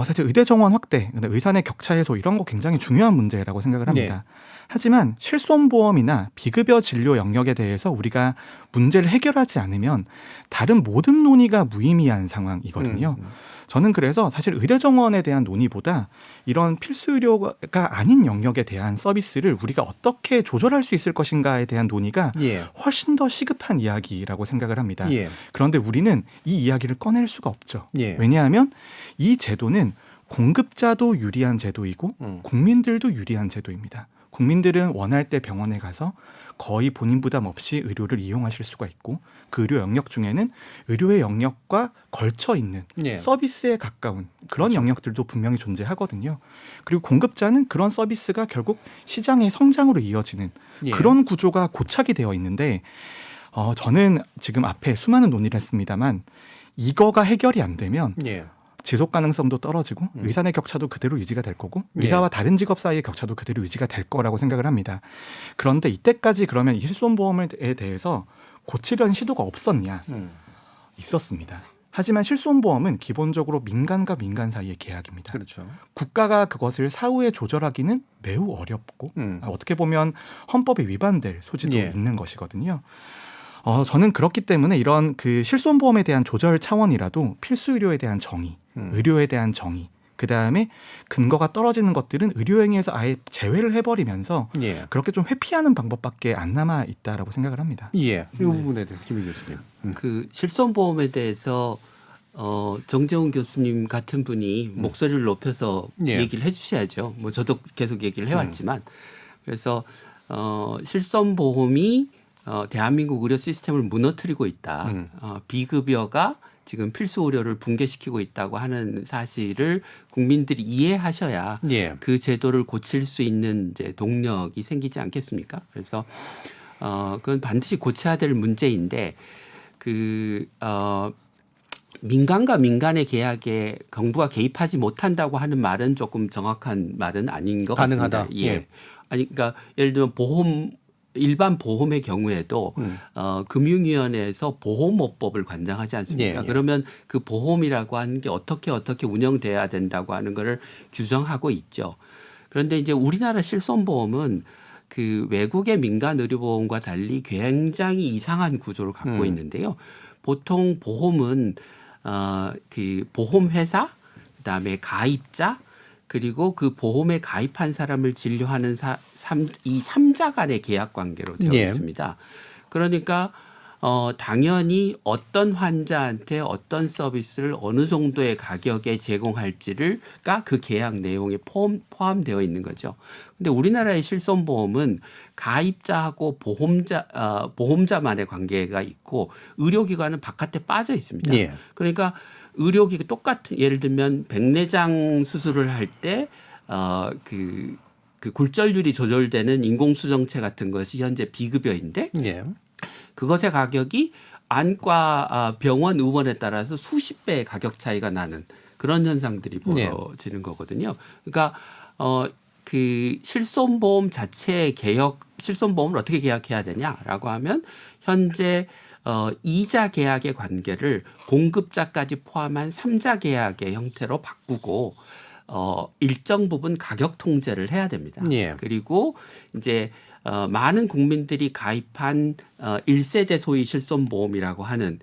S8: 사실 의대 정원 확대, 의사 내 격차 해소 이런 거 굉장히 중요한 문제라고 생각을 합니다. 하지만 실손보험이나 비급여 진료 영역에 대해서 우리가 문제를 해결하지 않으면 다른 모든 논의가 무의미한 상황이거든요. 저는 그래서 사실 의대 정원에 대한 논의보다 이런 필수 의료가 아닌 영역에 대한 서비스를 우리가 어떻게 조절할 수 있을 것인가에 대한 논의가 훨씬 더 시급한 이야기라고 생각을 합니다. 그런데 우리는 이 이야기를 꺼낼 수가 없죠. 왜냐하면 이 제도는 공급자도 유리한 제도이고 국민들도 유리한 제도입니다. 국민들은 원할 때 병원에 가서 거의 본인 부담 없이 의료를 이용하실 수가 있고 그 의료 영역 중에는 의료의 영역과 걸쳐 있는 서비스에 가까운 그런 영역들도 분명히 존재하거든요. 그리고 공급자는 그런 서비스가 결국 시장의 성장으로 이어지는 그런 구조가 고착이 되어 있는데 저는 지금 앞에 수많은 논의를 했습니다만 이거가 해결이 안 되면 지속 가능성도 떨어지고 의사 내 격차도 그대로 유지가 될 거고 의사와 다른 직업 사이의 격차도 그대로 유지가 될 거라고 생각을 합니다. 그런데 이때까지 그러면 이 실손보험에 대해서 고치려는 시도가 없었냐? 있었습니다. 하지만 실손보험은 기본적으로 민간과 민간 사이의 계약입니다.
S1: 그렇죠.
S8: 국가가 그것을 사후에 조절하기는 매우 어렵고 어떻게 보면 헌법에 위반될 소지도 있는 것이거든요. 저는 그렇기 때문에 이런 그 실손보험에 대한 조절 차원이라도 필수 의료에 대한 정의, 의료에 대한 정의, 그 다음에 근거가 떨어지는 것들은 의료행위에서 아예 제외를 해버리면서 그렇게 좀 회피하는 방법밖에 안 남아 있다라고 생각을 합니다.
S1: 이 부분에 대해서 김희 교수님.
S7: 그 실손보험에 대해서 정재훈 교수님 같은 분이 목소리를 높여서 얘기를 해주셔야죠. 뭐 저도 계속 얘기를 해왔지만 그래서 실손보험이 대한민국 의료 시스템을 무너뜨리고 있다. 비급여가 지금 필수 의료를 붕괴시키고 있다고 하는 사실을 국민들이 이해하셔야 그 제도를 고칠 수 있는 이제 동력이 생기지 않겠습니까? 그래서 그건 반드시 고쳐야 될 문제인데 민간과 민간의 계약에 정부가 개입하지 못한다고 하는 말은 조금 정확한 말은 아닌 것
S1: 가능하다.
S7: 같습니다. 아니 그러니까 예를 들면 일반 보험의 경우에도 금융위원회에서 보험업법을 관장하지 않습니까? 그러면 그 보험이라고 하는 게 어떻게 운영돼야 된다고 하는 거를 규정하고 있죠. 그런데 이제 우리나라 실손보험은 그 외국의 민간 의료보험과 달리 굉장히 이상한 구조를 갖고 있는데요. 보통 보험은 그 보험회사, 그다음에 가입자, 그리고 그 보험에 가입한 사람을 진료하는 이 3자 간의 계약 관계로 되어 있습니다. 그러니까 당연히 어떤 환자한테 어떤 서비스를 어느 정도의 가격에 제공할지가 그 계약 내용에 포함되어 있는 거죠. 근데 우리나라의 실손보험은 가입자하고 보험자만의 관계가 있고 의료기관은 바깥에 빠져 있습니다. 그러니까 의료기관 똑같은 예를 들면 백내장 수술을 할 때 그 굴절률이 조절되는 인공수정체 같은 것이 현재 비급여인데 그것의 가격이 안과 병원 의원에 따라서 수십 배의 가격 차이가 나는 그런 현상들이 벌어지는 거거든요. 그러니까 그 실손보험 자체의 실손보험을 어떻게 계약해야 되냐라고 하면 현재 이자 계약의 관계를 공급자까지 포함한 3자 계약의 형태로 바꾸고 일정 부분 가격 통제를 해야 됩니다.
S1: 예.
S7: 그리고 이제 많은 국민들이 가입한 1세대 소위 실손보험이라고 하는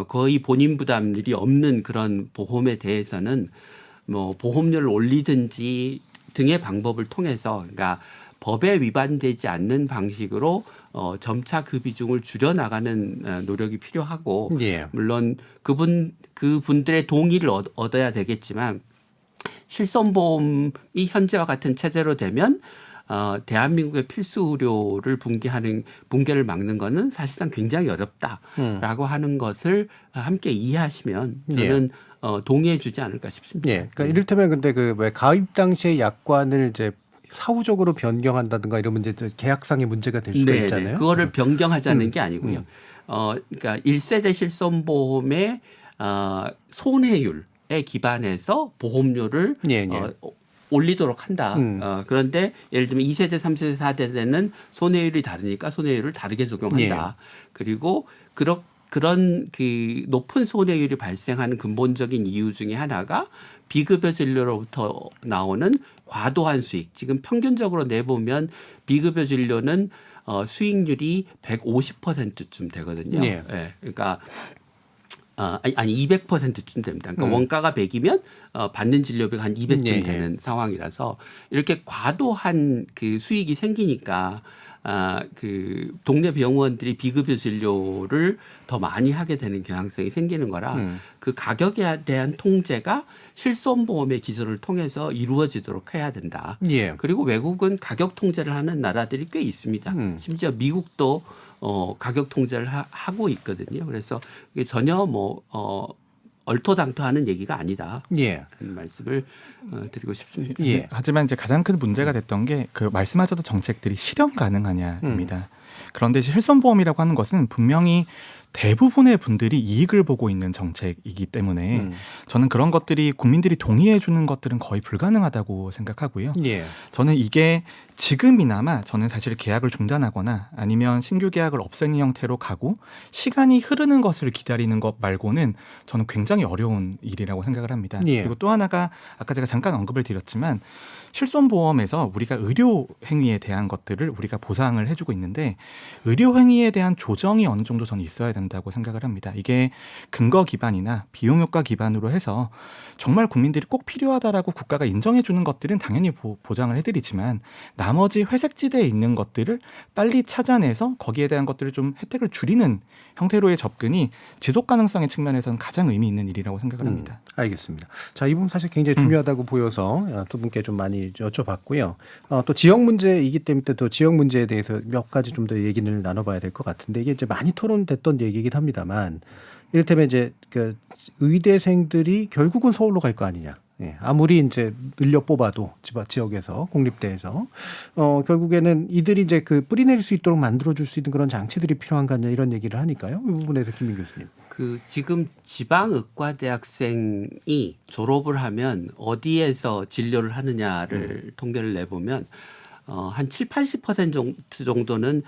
S7: 거의 본인 부담률이 없는 그런 보험에 대해서는 뭐 보험료를 올리든지 등의 방법을 통해서 그러니까 법에 위반되지 않는 방식으로 점차 그 비중을 줄여나가는 노력이 필요하고
S1: 예.
S7: 물론 그분들의 동의를 얻어야 되겠지만 실손보험이 현재와 같은 체제로 되면 대한민국의 필수 의료를 붕괴를 막는 거는 사실상 굉장히 어렵다라고 하는 것을 함께 이해하시면 저는 동의해주지 않을까 싶습니다.
S1: 예. 그러니까 이를테면 근데 그 왜 가입 당시의 약관을 이제 사후적으로 변경한다든가 이러면 이제 계약상의 문제가 될 수가 있잖아요.
S7: 그거를 변경하자는 게 아니고요. 그러니까 1세대 실손보험의 손해율에 기반해서 보험료를 올리도록 한다. 그런데 예를 들면 2세대, 3세대, 4세대는 손해율이 다르니까 손해율을 다르게 적용한다. 그리고 그런 그 높은 손해율이 발생하는 근본적인 이유 중에 하나가 비급여 진료로부터 나오는 과도한 수익. 지금 평균적으로 내보면 비급여 진료는 수익률이 150%쯤 되거든요. 네. 그러니까 아니 200%쯤 됩니다. 그러니까 원가가 100이면 받는 진료비가 한 200쯤 되는 상황이라서 이렇게 과도한 그 수익이 생기니까 그 동네 병원들이 비급여 진료를 더 많이 하게 되는 경향성이 생기는 거라 그 가격에 대한 통제가 실손보험의 기술을 통해서 이루어지도록 해야 된다. 그리고 외국은 가격 통제를 하는 나라들이 꽤 있습니다. 심지어 미국도 가격 통제를 하고 있거든요. 그래서 이게 전혀 얼토당토하는 얘기가 아니다. 하는 말씀을 드리고 싶습니다.
S8: 하지만 이제 가장 큰 문제가 됐던 게 그 말씀하셨던 정책들이 실현 가능하냐입니다. 그런데 실손보험이라고 하는 것은 분명히 대부분의 분들이 이익을 보고 있는 정책이기 때문에 저는 그런 것들이 국민들이 동의해 주는 것들은 거의 불가능하다고 생각하고요. 저는 이게 지금이나마 저는 사실 계약을 중단하거나 아니면 신규 계약을 없애는 형태로 가고 시간이 흐르는 것을 기다리는 것 말고는 저는 굉장히 어려운 일이라고 생각을 합니다. 그리고 또 하나가 아까 제가 잠깐 언급을 드렸지만 실손보험에서 우리가 의료 행위에 대한 것들을 우리가 보상을 해주고 있는데 의료 행위에 대한 조정이 어느 정도 저는 있어야 된다고 생각을 합니다. 이게 근거 기반이나 비용 효과 기반으로 해서 정말 국민들이 꼭 필요하다라고 국가가 인정해 주는 것들은 당연히 보장을 해드리지만 나머지 회색지대에 있는 것들을 빨리 찾아내서 거기에 대한 것들을 좀 혜택을 줄이는 형태로의 접근이 지속 가능성의 측면에서는 가장 의미 있는 일이라고 생각을 합니다.
S1: 알겠습니다. 자, 이 부분 사실 굉장히 중요하다고 보여서 두 분께 좀 많이 여쭤봤고요. 또 지역 문제이기 때문에 또 지역 문제에 대해서 몇 가지 좀 더 얘기를 나눠봐야 될 것 같은데 이게 이제 많이 토론됐던 얘기이긴 합니다만 이를테면 이제 그 의대생들이 결국은 서울로 갈 거 아니냐. 아무리 이제 늘려 뽑아도 지역에서 공립대에서 결국에는 이들이 이제 그 뿌리내릴 수 있도록 만들어줄 수 있는 그런 장치들이 필요한 거 아니냐 이런 얘기를 하니까요. 이 부분에서 김민 교수님.
S7: 그 지금 지방의과대학생이 졸업을 하면 어디에서 진료를 하느냐를 통계를 내보면 한 70-80% 정도는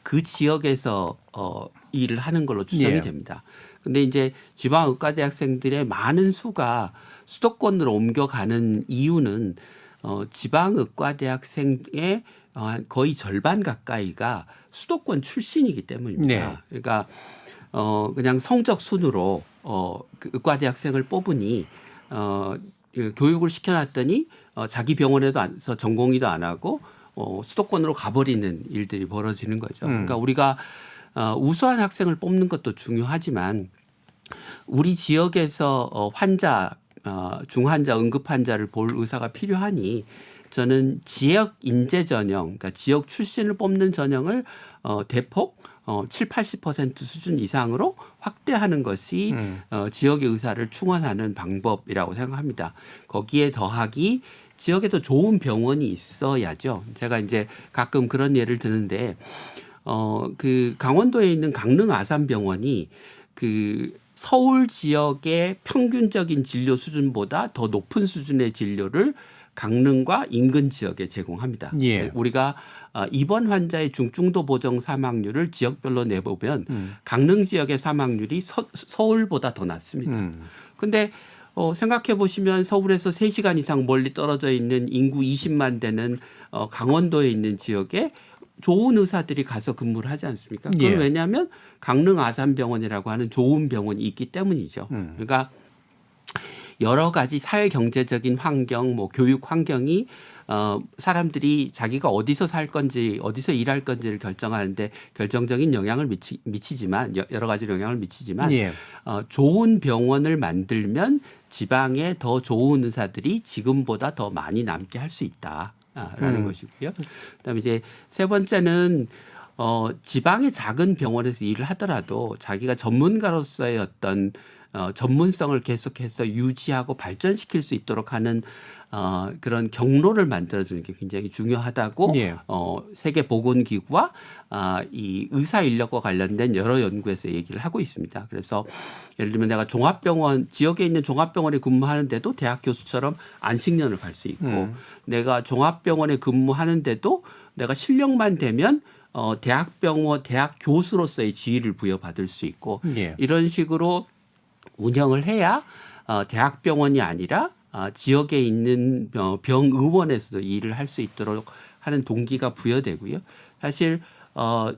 S7: 그 지역에서 일을 하는 걸로 추정이 됩니다. 근데 이제 지방의과대학생들의 많은 수가 수도권으로 옮겨가는 이유는 지방의과대학생의 거의 절반 가까이가 수도권 출신이기 때문입니다. 그러니까 그냥 성적 순으로 그 의과대학생을 뽑으니 교육을 시켜놨더니 자기 병원에도 전공의도 안 하고 수도권으로 가버리는 일들이 벌어지는 거죠. 그러니까 우리가 우수한 학생을 뽑는 것도 중요하지만 우리 지역에서 환자, 중환자, 응급환자를 볼 의사가 필요하니 저는 지역 인재 전형, 그러니까 지역 출신을 뽑는 전형을 대폭 70-80% 수준 이상으로 확대하는 것이 지역의 의사를 충원하는 방법이라고 생각합니다. 거기에 더하기 지역에도 좋은 병원이 있어야죠. 제가 이제 가끔 그런 예를 드는데 그 강원도에 있는 강릉 아산병원이 그 서울 지역의 평균적인 진료 수준보다 더 높은 수준의 진료를 강릉과 인근 지역에 제공합니다.
S1: 예.
S7: 우리가 입원 환자의 중증도 보정 사망률을 지역별로 내보면 강릉 지역의 사망률이 서울보다 더 낮습니다. 근데 생각해 보시면 서울에서 3시간 이상 멀리 떨어져 있는 인구 20만 되는 강원도에 있는 지역에 좋은 의사들이 가서 근무를 하지 않습니까? 그건
S1: 예.
S7: 왜냐하면 강릉 아산병원이라고 하는 좋은 병원이 있기 때문이죠. 그러니까 여러 가지 사회 경제적인 환경, 뭐 교육 환경이 사람들이 자기가 어디서 살 건지 어디서 일할 건지를 결정하는데 결정적인 영향을 미치지만 여러 가지 영향을 미치지만
S1: 예.
S7: 좋은 병원을 만들면 지방에 더 좋은 의사들이 지금보다 더 많이 남게 할 수 있다라는 것이고요. 그다음에 이제 세 번째는 지방의 작은 병원에서 일을 하더라도 자기가 전문가로서의 어떤 전문성을 계속해서 유지하고 발전시킬 수 있도록 하는 그런 경로를 만들어주는 게 굉장히 중요하다고
S1: 예.
S7: 세계보건기구와 이 의사 인력과 관련된 여러 연구에서 얘기를 하고 있습니다. 그래서 예를 들면 내가 종합병원 지역에 있는 종합병원에 근무하는데도 대학 교수처럼 안식년을 갈 수 있고 내가 종합병원에 근무하는데도 내가 실력만 되면 대학병원 대학 교수로서의 지위를 부여받을 수 있고
S1: 예.
S7: 이런 식으로 운영을 해야 대학병원이 아니라 지역에 있는 병의원에서도 일을 할 수 있도록 하는 동기가 부여되고요. 사실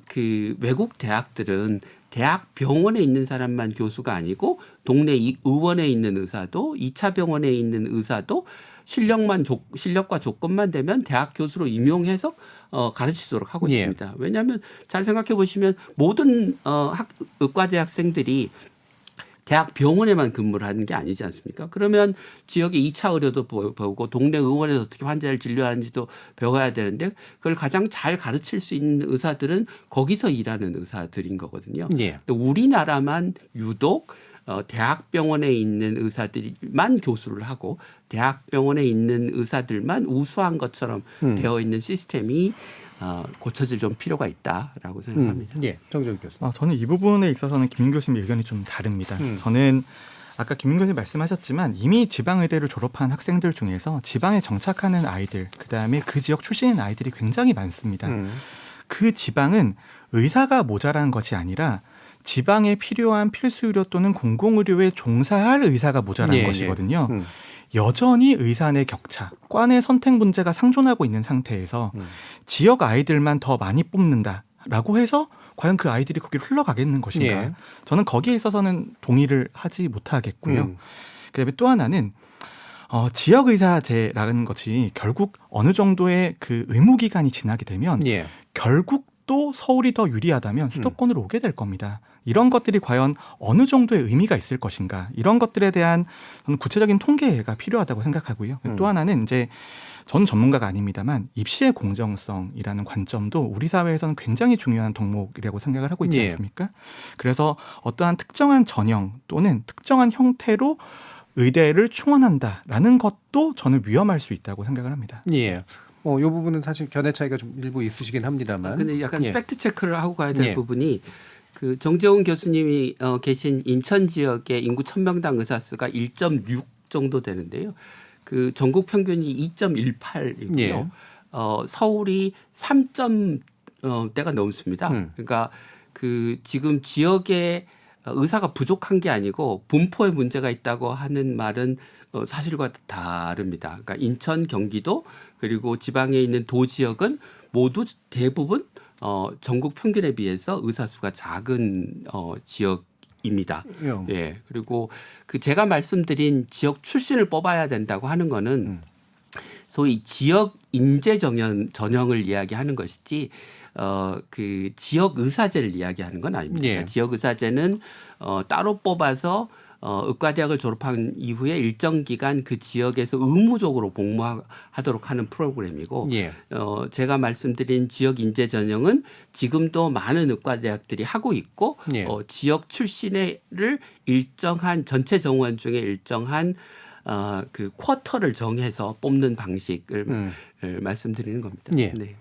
S7: 그 외국 대학들은 대학 병원에 있는 사람만 교수가 아니고 동네 의원에 있는 의사도 2차 병원에 있는 의사도 실력과 조건만 되면 대학 교수로 임용해서 가르치도록 하고
S1: 예.
S7: 있습니다. 왜냐하면 잘 생각해 보시면 모든 의과대 학생들이 대학 병원에만 근무를 하는 게 아니지 않습니까? 그러면 지역의 2차 의료도 보고 동네 의원에서 어떻게 환자를 진료하는지도 배워야 되는데 그걸 가장 잘 가르칠 수 있는 의사들은 거기서 일하는 의사들인 거거든요.
S1: 예.
S7: 우리나라만 유독 대학병원에 있는 의사들만 교수를 하고 대학병원에 있는 의사들만 우수한 것처럼 되어 있는 시스템이 고쳐질 좀 필요가 있다라고 생각합니다.
S1: 예, 정재욱 교수.
S8: 저는 이 부분에 있어서는 김민 교수님 의견이 좀 다릅니다. 저는 아까 김민 교수님 말씀하셨지만 이미 지방의대를 졸업한 학생들 중에서 지방에 정착하는 아이들, 그다음에 그 지역 출신인 아이들이 굉장히 많습니다. 그 지방은 의사가 모자란 것이 아니라 지방에 필요한 필수의료 또는 공공의료에 종사할 의사가 모자란
S1: 예,
S8: 것이거든요.
S1: 예.
S8: 여전히 의사 내 격차, 과 내 선택 문제가 상존하고 있는 상태에서 지역 아이들만 더 많이 뽑는다라고 해서 과연 그 아이들이 거기로 흘러가겠는 것인가?
S1: 예.
S8: 저는 거기에 있어서는 동의를 하지 못하겠고요. 그다음에 또 하나는 지역의사제라는 것이 결국 어느 정도의 그 의무기간이 지나게 되면
S1: 예.
S8: 결국 또 서울이 더 유리하다면 수도권으로 오게 될 겁니다. 이런 것들이 과연 어느 정도의 의미가 있을 것인가, 이런 것들에 대한 저는 구체적인 통계가 필요하다고 생각하고요. 또 하나는 이제 저는 전문가가 아닙니다만 입시의 공정성이라는 관점도 우리 사회에서는 굉장히 중요한 덕목이라고 생각을 하고 있지
S1: 예.
S8: 않습니까? 그래서 어떠한 특정한 전형 또는 특정한 형태로 의대를 충원한다라는 것도 저는 위험할 수 있다고 생각을 합니다.
S1: 예. 이 부분은 사실 견해 차이가 좀 일부 있으시긴 합니다만.
S7: 근데 약간
S1: 예.
S7: 팩트 체크를 하고 가야 될
S1: 예.
S7: 부분이 그 정재훈 교수님이 계신 인천 지역의 인구 1000명당 의사 수가 1.6 정도 되는데요. 그 전국 평균이 2.18이고요.
S1: 예.
S7: 서울이 3.대가 넘습니다. 그러니까 그 지금 지역에 의사가 부족한 게 아니고 분포에 문제가 있다고 하는 말은 사실과 다릅니다. 그러니까 인천, 경기도 그리고 지방에 있는 도지역은 모두 대부분 전국 평균에 비해서 의사 수가 작은 지역입니다. 예. 그리고 그 제가 말씀드린 지역 출신을 뽑아야 된다고 하는 거는 소위 지역 인재 전형을 이야기하는 것이지 그 지역 의사제를 이야기하는 건 아닙니다.
S1: 예.
S7: 그러니까 지역 의사제는 따로 뽑아서 의과대학을 졸업한 이후에 일정 기간 그 지역에서 의무적으로 복무하도록 하는 프로그램이고
S1: 예.
S7: 제가 말씀드린 지역 인재 전형은 지금도 많은 의과대학들이 하고 있고
S1: 예.
S7: 지역 출신을 일정한 전체 정원 중에 일정한 그 쿼터를 정해서 뽑는 방식을 말씀드리는 겁니다.
S1: 예.
S7: 네.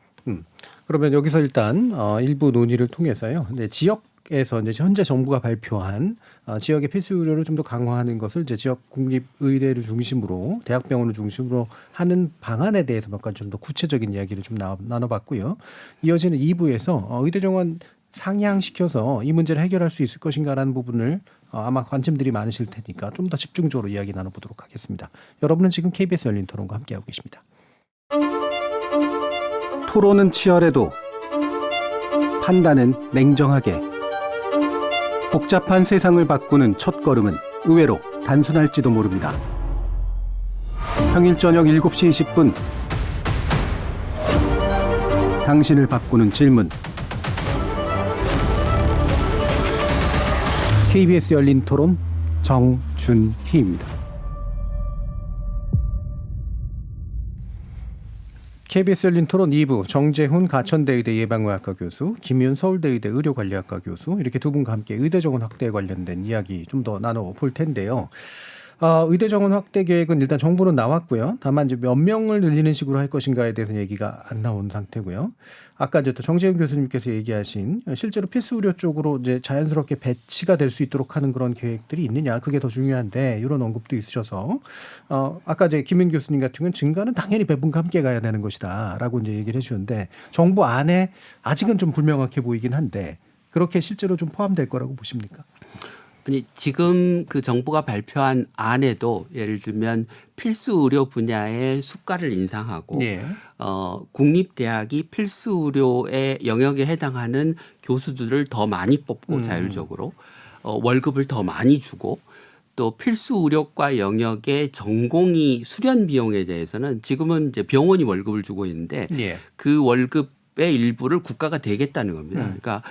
S1: 그러면 여기서 일단 일부 논의를 통해서요. 네, 지역 지역에서 이제 현재 정부가 발표한 지역의 필수 의료를 좀 더 강화하는 것을 이제 지역 국립 의대를 중심으로 대학병원을 중심으로 하는 방안에 대해서 몇 가지 좀 더 구체적인 이야기를 좀 나눠봤고요. 이어지는 2부에서 의대 정원 상향시켜서 이 문제를 해결할 수 있을 것인가라는 부분을 아마 관심들이 많으실 테니까 좀 더 집중적으로 이야기 나눠보도록 하겠습니다. 여러분은 지금 KBS 열린 토론과 함께하고 계십니다. 토론은 치열해도 판단은 냉정하게. 복잡한 세상을 바꾸는 첫걸음은 의외로 단순할지도 모릅니다. 평일 저녁 7시 20분 당신을 바꾸는 질문. KBS 열린 토론 정준희입니다. KBS 열린 토론 2부 정재훈 가천대의대 예방의학과 교수, 김윤 서울대의대 의료관리학과 교수 이렇게 두 분과 함께 의대 정원 확대에 관련된 이야기 좀 더 나눠볼 텐데요. 의대 정원 확대 계획은 일단 정부는 나왔고요. 다만 이제 몇 명을 늘리는 식으로 할 것인가에 대해서는 얘기가 안 나온 상태고요. 아까 이제 또 정재훈 교수님께서 얘기하신 실제로 필수 의료 쪽으로 이제 자연스럽게 배치가 될 수 있도록 하는 그런 계획들이 있느냐, 그게 더 중요한데 이런 언급도 있으셔서 아까 이제 김윤 교수님 같은 경우는 증가는 당연히 배분과 함께 가야 되는 것이다라고 이제 얘기를 해주셨는데 정부 안에 아직은 좀 불명확해 보이긴 한데 그렇게 실제로 좀 포함될 거라고 보십니까?
S7: 아니 지금 그 정부가 발표한 안에도 예를 들면 필수 의료 분야의 수가를 인상하고
S1: 예.
S7: 국립대학이 필수 의료의 영역에 해당하는 교수들을 더 많이 뽑고 자율적으로 월급을 더 많이 주고 또 필수 의료과 영역의 전공의 수련 비용에 대해서는 지금은 이제 병원이 월급을 주고 있는데
S1: 예.
S7: 그 월급의 일부를 국가가 대겠다는 겁니다. 그러니까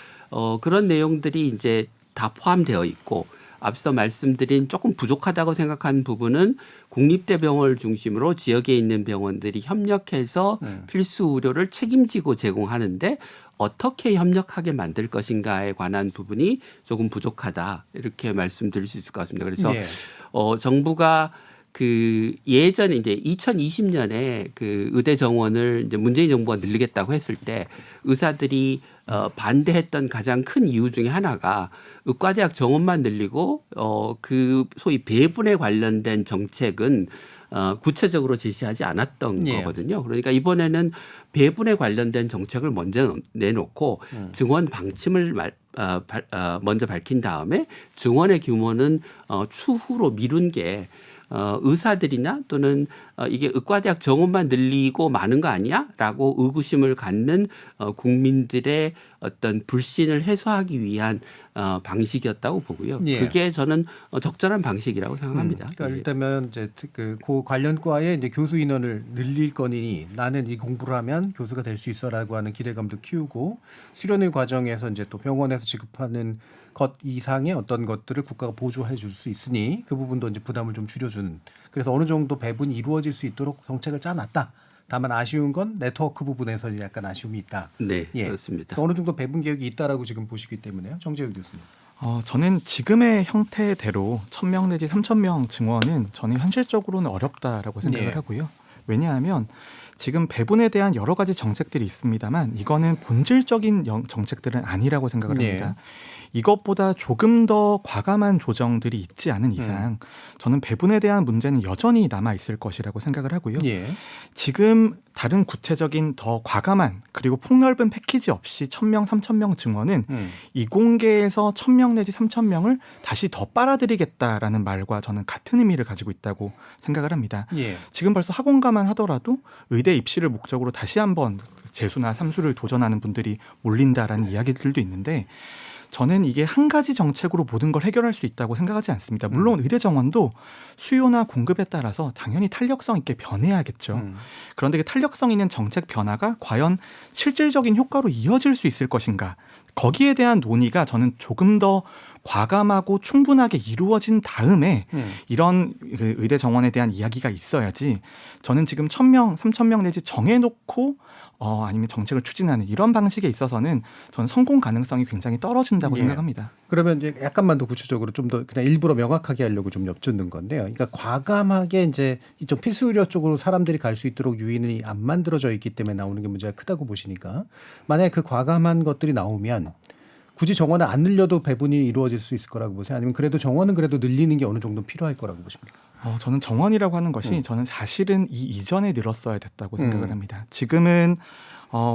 S7: 그런 내용들이 이제 다 포함되어 있고 앞서 말씀드린 조금 부족하다고 생각하는 부분은 국립대병원을 중심으로 지역에 있는 병원들이 협력해서 필수 의료를 책임지고 제공하는데 어떻게 협력하게 만들 것인가에 관한 부분이 조금 부족하다 이렇게 말씀드릴 수 있을 것 같습니다. 그래서
S1: 예.
S7: 정부가 그 예전에 이제 2020년에 그 의대 정원을 이제 문재인 정부가 늘리겠다고 했을 때 의사들이 반대했던 가장 큰 이유 중에 하나가 의과대학 정원만 늘리고 그 소위 배분에 관련된 정책은 구체적으로 제시하지 않았던
S1: 예.
S7: 거거든요. 그러니까 이번에는 배분에 관련된 정책을 먼저 내놓고 증원 방침을 먼저 밝힌 다음에 증원의 규모는 추후로 미룬 게 의사들이나 또는 이게 의과대학 정원만 늘리고 많은 거 아니야? 라고 의구심을 갖는 국민들의 어떤 불신을 해소하기 위한 방식이었다고 보고요.
S1: 예.
S7: 그게 저는 적절한 방식이라고 생각합니다.
S1: 그러니까 일단은 이제 그 관련과에 이제 교수 인원을 늘릴 거니 나는 이 공부를 하면 교수가 될 수 있어라고 하는 기대감도 키우고 수련의 과정에서 이제 또 병원에서 지급하는 것 이상의 어떤 것들을 국가가 보조해 줄 수 있으니 그 부분도 이제 부담을 좀 줄여주는. 그래서 어느 정도 배분이 이루어질 수 있도록 정책을 짜놨다. 다만 아쉬운 건 네트워크 부분에서 약간 아쉬움이 있다.
S7: 네,
S1: 예.
S7: 그렇습니다.
S1: 어느 정도 배분 계획이 있다라고 지금 보시기 때문에요. 정재훈 교수님.
S8: 저는 지금의 형태대로 1,000명 내지 3,000명 증원은 저는 현실적으로는 어렵다라고 생각을
S1: 예.
S8: 하고요. 왜냐하면 지금 배분에 대한 여러 가지 정책들이 있습니다만 이거는 본질적인 정책들은 아니라고 생각을 합니다. 이것보다 조금 더 과감한 조정들이 있지 않은 이상 저는 배분에 대한 문제는 여전히 남아 있을 것이라고 생각을 하고요.
S1: 예.
S8: 지금 다른 구체적인 더 과감한 그리고 폭넓은 패키지 없이 1,000명, 3,000명 증원은 이공계에서 1,000명 내지 3,000명을 다시 더 빨아들이겠다라는 말과 저는 같은 의미를 가지고 있다고 생각을 합니다.
S1: 예.
S8: 지금 벌써 학원가만 하더라도 의대 입시를 목적으로 다시 한번 재수나 삼수를 도전하는 분들이 몰린다라는 이야기들도 있는데 저는 이게 한 가지 정책으로 모든 걸 해결할 수 있다고 생각하지 않습니다. 물론 의대 정원도 수요나 공급에 따라서 당연히 탄력성 있게 변해야겠죠. 그런데 그 탄력성 있는 정책 변화가 과연 실질적인 효과로 이어질 수 있을 것인가? 거기에 대한 논의가 저는 조금 더 과감하고 충분하게 이루어진 다음에 이런 의대 정원에 대한 이야기가 있어야지 저는 지금 1,000명, 3,000명 내지 정해놓고 아니면 정책을 추진하는 이런 방식에 있어서는 저는 성공 가능성이 굉장히 떨어진다고
S1: 예.
S8: 생각합니다.
S1: 그러면 이제 약간만 더 구체적으로 좀 더 그냥 일부러 명확하게 하려고 좀 여쭙는 건데요. 그러니까 과감하게 이제 이쪽 필수 의료 쪽으로 사람들이 갈 수 있도록 유인이 안 만들어져 있기 때문에 나오는 게 문제가 크다고 보시니까 만약에 그 과감한 것들이 나오면 굳이 정원을 안 늘려도 배분이 이루어질 수 있을 거라고 보세요? 아니면 그래도 정원은 그래도 늘리는 게 어느 정도 필요할 거라고 보십니까?
S8: 저는 정원이라고 하는 것이 저는 사실은 이 이전에 늘었어야 됐다고 생각을 합니다. 지금은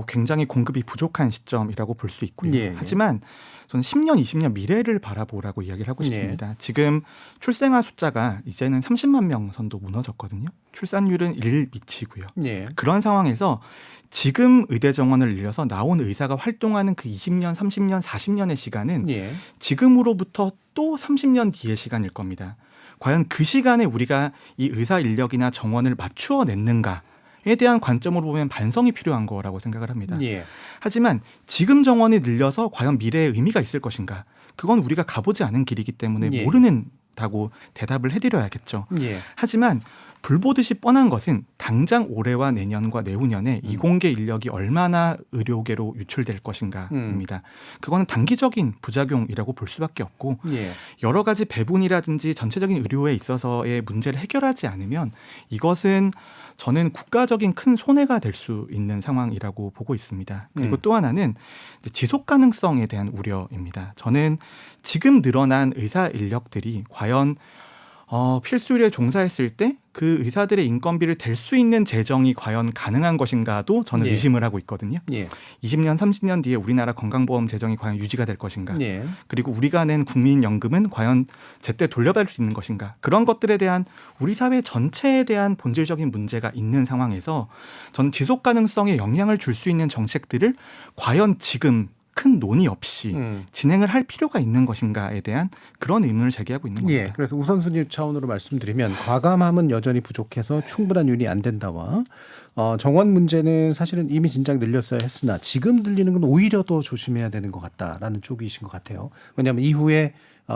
S8: 굉장히 공급이 부족한 시점이라고 볼 수 있고요.
S1: 예, 예.
S8: 하지만 저는 10년, 20년 미래를 바라보라고 이야기를 하고 싶습니다. 지금 출생아 숫자가 이제는 30만 명 선도 무너졌거든요. 출산율은 1 미치고요.
S1: 예.
S8: 그런 상황에서 지금 의대 정원을 늘려서 나온 의사가 활동하는 그 20년, 30년, 40년의 시간은
S1: 예.
S8: 지금으로부터 또 30년 뒤의 시간일 겁니다. 과연 그 시간에 우리가 이 의사 인력이나 정원을 맞추어 냈는가에 대한 관점으로 보면 반성이 필요한 거라고 생각을 합니다.
S1: 예.
S8: 하지만 지금 정원이 늘려서 과연 미래에 의미가 있을 것인가? 그건 우리가 가보지 않은 길이기 때문에
S1: 예.
S8: 모르는다고 대답을 해드려야겠죠.
S1: 예.
S8: 하지만 불보듯이 뻔한 것은 당장 올해와 내년과 내후년에 이공계 인력이 얼마나 의료계로 유출될 것인가입니다. 그거는 단기적인 부작용이라고 볼 수밖에 없고
S1: 예.
S8: 여러 가지 배분이라든지 전체적인 의료에 있어서의 문제를 해결하지 않으면 이것은 저는 국가적인 큰 손해가 될 수 있는 상황이라고 보고 있습니다. 그리고 또 하나는 지속 가능성에 대한 우려입니다. 저는 지금 늘어난 의사 인력들이 과연 필수 의료에 종사했을 때 그 의사들의 인건비를 댈 수 있는 재정이 과연 가능한 것인가도 저는
S1: 예.
S8: 의심을 하고 있거든요.
S1: 예.
S8: 20년, 30년 뒤에 우리나라 건강보험 재정이 과연 유지가 될 것인가.
S1: 예.
S8: 그리고 우리가 낸 국민연금은 과연 제때 돌려받을 수 있는 것인가. 그런 것들에 대한 우리 사회 전체에 대한 본질적인 문제가 있는 상황에서 저는 지속 가능성에 영향을 줄 수 있는 정책들을 과연 지금 큰 논의 없이 진행을 할 필요가 있는 것인가에 대한 그런 의문을 제기하고 있는 겁니다.
S1: 예, 그래서 우선순위 차원으로 말씀드리면 과감함은 여전히 부족해서 충분한 윤이 안 된다와 정원 문제는 사실은 이미 진작 늘렸어야 했으나 지금 늘리는 건 오히려 더 조심해야 되는 것 같다라는 쪽이신 것 같아요. 왜냐하면 이후에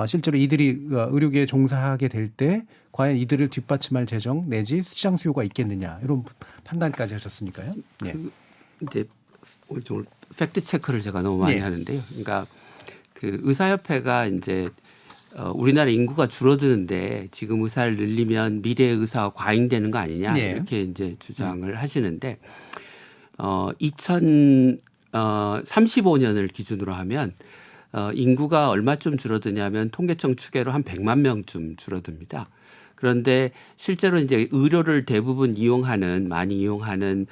S1: 실제로 이들이 의료계에 종사하게 될 때 과연 이들을 뒷받침할 재정 내지 시장 수요가 있겠느냐 이런 판단까지 하셨으니까요. 예.
S7: 이제 좀 팩트 체크를 제가 너무 많이
S1: 예.
S7: 하는데요. 그러니까 그 의사협회가 이제 우리나라 인구가 줄어드는데 지금 의사를 늘리면 미래 의사가 과잉되는 거 아니냐
S1: 예.
S7: 이렇게 이제 주장을 하시는데 2035년을 기준으로 하면 인구가 얼마쯤 줄어드냐면 통계청 추계로 한 100만 명쯤 줄어듭니다. 그런데 실제로 이제 의료를 대부분 많이 이용하는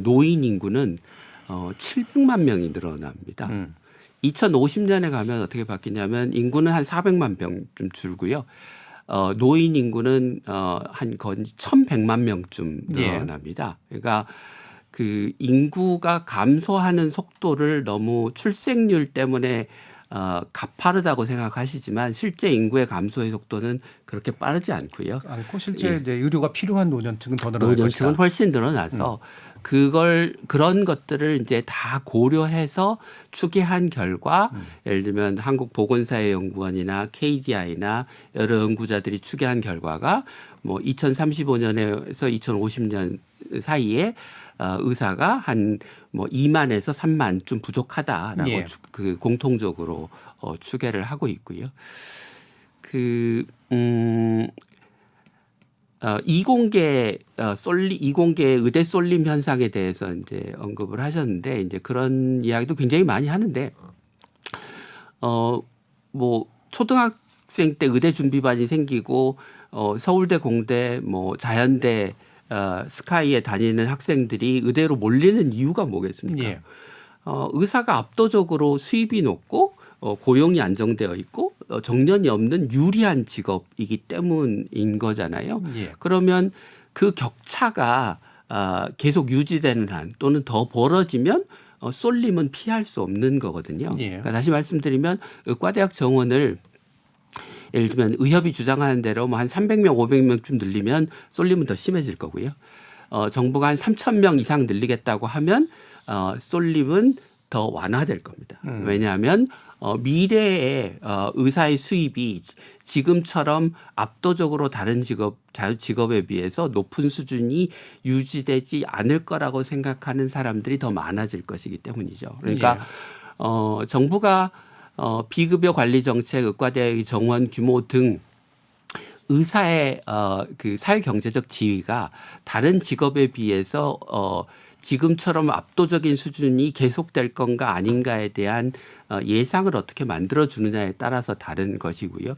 S7: 노인 인구는 700만 명이 늘어납니다. 2050년에 가면 어떻게 바뀌냐면 인구는 한 400만 명쯤 줄고요. 노인 인구는 한 거의 1,100만 명쯤 늘어납니다. 그러니까 그 인구가 감소하는 속도를 너무 출생률 때문에 가파르다고 생각하시지만 실제 인구의 감소의 속도는 그렇게 빠르지 않고요.
S1: 실제
S7: 예.
S1: 이제 의료가 필요한 노년층은 더 늘어날
S7: 노년층은
S1: 것이다.
S7: 훨씬 늘어나서 그런 것들을 이제 다 고려해서 추계한 결과 예를 들면 한국보건사회연구원이나 KDI나 여러 연구자들이 추계한 결과가 뭐 2035년에서 2050년 사이에 의사가 한 뭐 2만에서 3만 좀 부족하다라고
S1: 예.
S7: 그 공통적으로 추계를 하고 있고요. 이공계 의대 쏠림 현상에 대해서 이제 언급을 하셨는데 이제 그런 이야기도 굉장히 많이 하는데 뭐 초등학생 때 의대 준비반이 생기고 서울대, 공대, 뭐 자연대, 스카이에 다니는 학생들이 의대로 몰리는 이유가 뭐겠습니까?
S1: 예.
S7: 의사가 압도적으로 수입이 높고 고용이 안정되어 있고 정년이 없는 유리한 직업이기 때문인 거잖아요.
S1: 예.
S7: 그러면 그 격차가 계속 유지되는 한 또는 더 벌어지면 쏠림은 피할 수 없는 거거든요.
S1: 예.
S7: 그러니까 다시 말씀드리면 의과대학 정원을 예를 들면 의협이 주장하는 대로 뭐 한 300명, 500명쯤 늘리면 쏠림은 더 심해질 거고요. 정부가 한 3,000명 이상 늘리겠다고 하면 쏠림은 더 완화될 겁니다. 왜냐하면 미래에 의사의 수입이 지금처럼 압도적으로 다른 직업에 비해서 높은 수준이 유지되지 않을 거라고 생각하는 사람들이 더 많아질 것이기 때문이죠. 그러니까 정부가 비급여 관리 정책, 의과대학의 정원 규모 등 의사의 그 사회 경제적 지위가 다른 직업에 비해서 지금처럼 압도적인 수준이 계속될 건가 아닌가에 대한 예상을 어떻게 만들어주느냐에 따라서 다른 것이고요.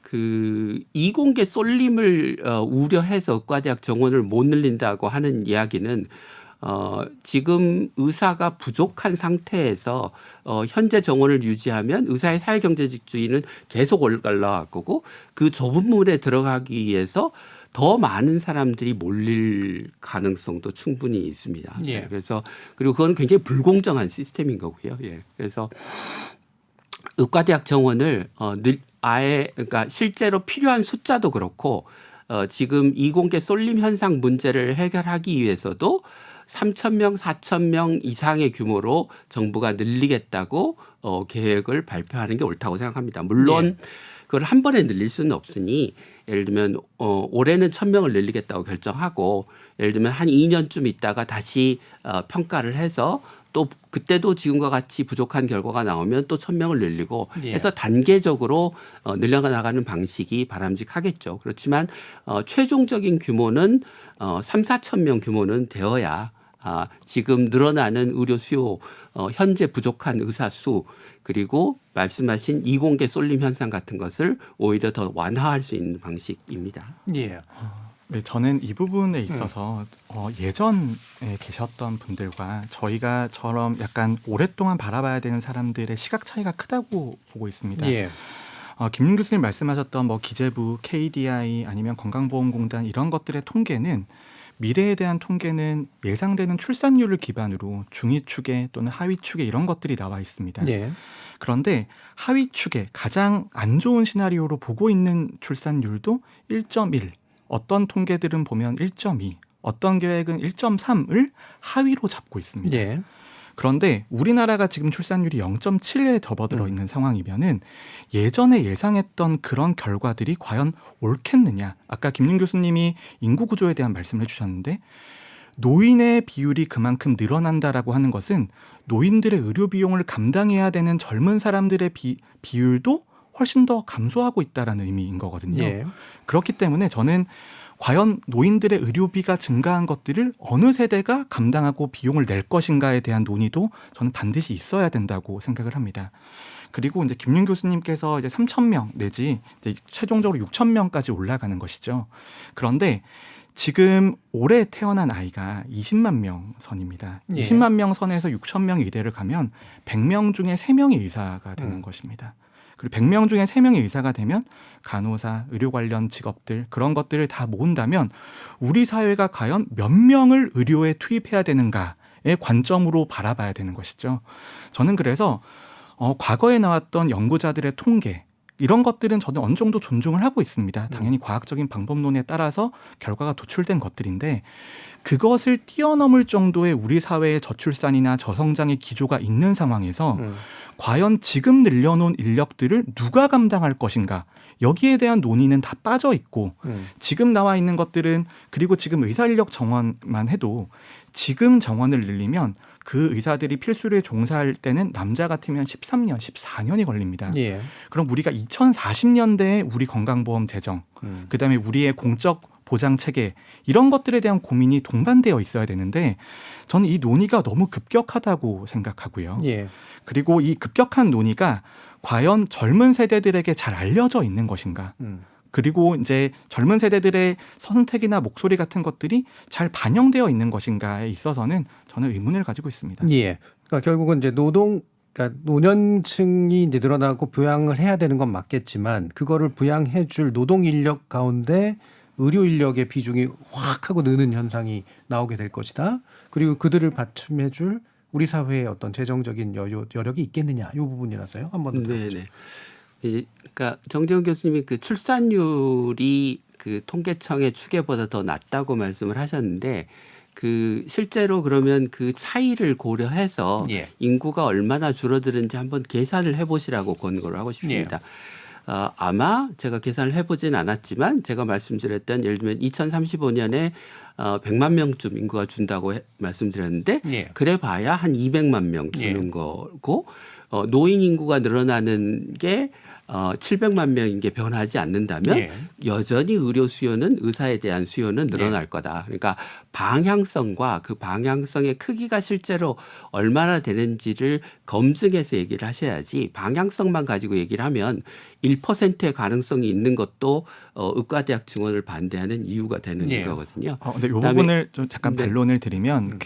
S7: 그 이공계 쏠림을 우려해서 의과대학 정원을 못 늘린다고 하는 이야기는 지금 의사가 부족한 상태에서 현재 정원을 유지하면 의사의 사회경제직주의는 계속 올라갈 거고 그 좁은 문에 들어가기 위해서 더 많은 사람들이 몰릴 가능성도 충분히 있습니다.
S1: 예.
S7: 그래서 그리고 그건 굉장히 불공정한 시스템인 거고요. 예. 그래서 의과대학 정원을 아예 그러니까 실제로 필요한 숫자도 그렇고 지금 이공계 쏠림 현상 문제를 해결하기 위해서도 3,000명, 4,000명 이상의 규모로 정부가 늘리겠다고 계획을 발표하는 게 옳다고 생각합니다. 물론 그걸 한 번에 늘릴 수는 없으니 예를 들면 올해는 1,000명을 늘리겠다고 결정하고 예를 들면 한 2년쯤 있다가 다시 평가를 해서 또 그때도 지금과 같이 부족한 결과가 나오면 또 1,000명을 늘리고 해서 단계적으로 늘려나가는 방식이 바람직하겠죠. 그렇지만 최종적인 규모는 3, 4천 명 규모는 되어야 지금 늘어나는 의료 수요, 현재 부족한 의사 수 그리고 말씀하신 이공계 쏠림 현상 같은 것을 오히려 더 완화할 수 있는 방식입니다.
S1: 예.
S8: 네, 저는 이 부분에 있어서 예전에 계셨던 분들과 저희가처럼 약간 오랫동안 바라봐야 되는 사람들의 시각 차이가 크다고 보고 있습니다.
S1: 예.
S8: 김윤 교수님 말씀하셨던 뭐 기재부, KDI 아니면 건강보험공단 이런 것들의 통계는 미래에 대한 통계는 예상되는 출산율을 기반으로 중위 축에 또는 하위 축에 이런 것들이 나와 있습니다.
S1: 예.
S8: 그런데 하위 축에 가장 안 좋은 시나리오로 보고 있는 출산율도 1.1, 어떤 통계들은 보면 1.2, 어떤 계획은 1.3을 하위로 잡고 있습니다.
S1: 예.
S8: 그런데 우리나라가 지금 출산율이 0.7에 접어들어 있는 상황이면은 예전에 예상했던 그런 결과들이 과연 옳겠느냐. 아까 김윤 교수님이 인구 구조에 대한 말씀을 해주셨는데 노인의 비율이 그만큼 늘어난다라고 하는 것은 노인들의 의료 비용을 감당해야 되는 젊은 사람들의 비율도 훨씬 더 감소하고 있다라는 의미인 거거든요.
S1: 예.
S8: 그렇기 때문에 저는 과연 노인들의 의료비가 증가한 것들을 어느 세대가 감당하고 비용을 낼 것인가에 대한 논의도 저는 반드시 있어야 된다고 생각을 합니다. 그리고 이제 김윤 교수님께서 이제 3,000명 내지 이제 최종적으로 6,000명까지 올라가는 것이죠. 그런데 지금 올해 태어난 아이가 20만 명 선입니다.
S1: 예.
S8: 20만 명 선에서 6,000명 이대를 가면 100명 중에 3명이 의사가 되는 것입니다. 그리고 100명 중에 3명이 의사가 되면 간호사, 의료 관련 직업들 그런 것들을 다 모은다면 우리 사회가 과연 몇 명을 의료에 투입해야 되는가의 관점으로 바라봐야 되는 것이죠. 저는 그래서 과거에 나왔던 연구자들의 통계 이런 것들은 저는 어느 정도 존중을 하고 있습니다. 당연히 과학적인 방법론에 따라서 결과가 도출된 것들인데 그것을 뛰어넘을 정도의 우리 사회의 저출산이나 저성장의 기조가 있는 상황에서 과연 지금 늘려놓은 인력들을 누가 감당할 것인가 여기에 대한 논의는 다 빠져 있고 지금 나와 있는 것들은 그리고 지금 의사인력 정원만 해도 지금 정원을 늘리면 그 의사들이 필수료에 종사할 때는 남자 같으면 13년, 14년이 걸립니다.
S1: 예.
S8: 그럼 우리가 2040년대에 우리 건강보험 재정, 그다음에 우리의 공적 보장 체계 이런 것들에 대한 고민이 동반되어 있어야 되는데 저는 이 논의가 너무 급격하다고 생각하고요.
S1: 예.
S8: 그리고 이 급격한 논의가 과연 젊은 세대들에게 잘 알려져 있는 것인가? 그리고 이제 젊은 세대들의 선택이나 목소리 같은 것들이 잘 반영되어 있는 것인가에 있어서는 저는 의문을 가지고 있습니다.
S1: 예. 그러니까 결국은 이제 그러니까 노년층이 이제 늘어나고 부양을 해야 되는 건 맞겠지만 그거를 부양해줄 노동 인력 가운데 의료 인력의 비중이 확 하고 느는 현상이 나오게 될 것이다. 그리고 그들을 받침해줄 우리 사회의 어떤 재정적인 여력이 있겠느냐 이 부분이라서요. 한 번 더 들어보죠.
S7: 네네. 그러니까 정재훈 교수님이 그 출산율이 그 통계청의 추계보다 더 낮다고 말씀을 하셨는데 그 실제로 그러면 그 차이를 고려해서
S1: 예.
S7: 인구가 얼마나 줄어드는지 한번 계산을 해보시라고 권고를 하고 싶습니다. 아마 제가 계산을 해보진 않았지만 제가 말씀드렸던 예를 들면 2035년에 100만 명쯤 인구가 준다고 말씀드렸는데
S1: 예.
S7: 그래 봐야 한 200만 명 주는 거고 노인 인구가 늘어나는 게 700만 명인 게 변하지 않는다면
S9: 예.
S7: 여전히 의료 수요는 의사에 대한 수요는 늘어날 거다. 그러니까 방향성과 그 방향성의 크기가 실제로 얼마나 되는지를 검증해서 얘기를 하셔야지 방향성만 가지고 얘기를 하면 1%의 가능성이 있는 것도 의과대학 증원을 반대하는 이유가 되는
S9: 예.
S7: 거거든요.
S8: 근데 이
S7: 그다음에-
S8: 부분을 좀 잠깐
S7: 네.
S8: 반론을 드리면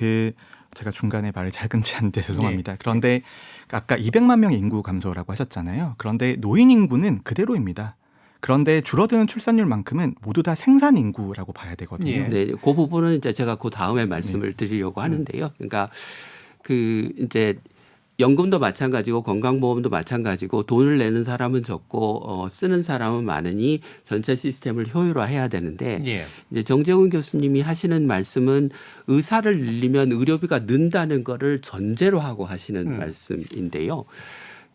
S8: 제가 중간에 말을 잘 끊지 않는데 죄송합니다. 그런데 아까 200만 명의 인구 감소라고 하셨잖아요. 그런데 노인 인구는 그대로입니다. 그런데 줄어드는 출산율만큼은 모두 다 생산 인구라고 봐야 되거든요.
S9: 예.
S7: 네, 그 부분은 이제 제가 그 다음에 말씀을 드리려고 하는데요. 그러니까 그 이제 연금도 마찬가지고 건강보험도 마찬가지고 돈을 내는 사람은 적고 쓰는 사람은 많으니 전체 시스템을 효율화해야 되는데
S9: 예.
S7: 이제 정재훈 교수님이 하시는 말씀은 의사를 늘리면 의료비가 는다는 거를 전제로 하고 하시는 말씀인데요.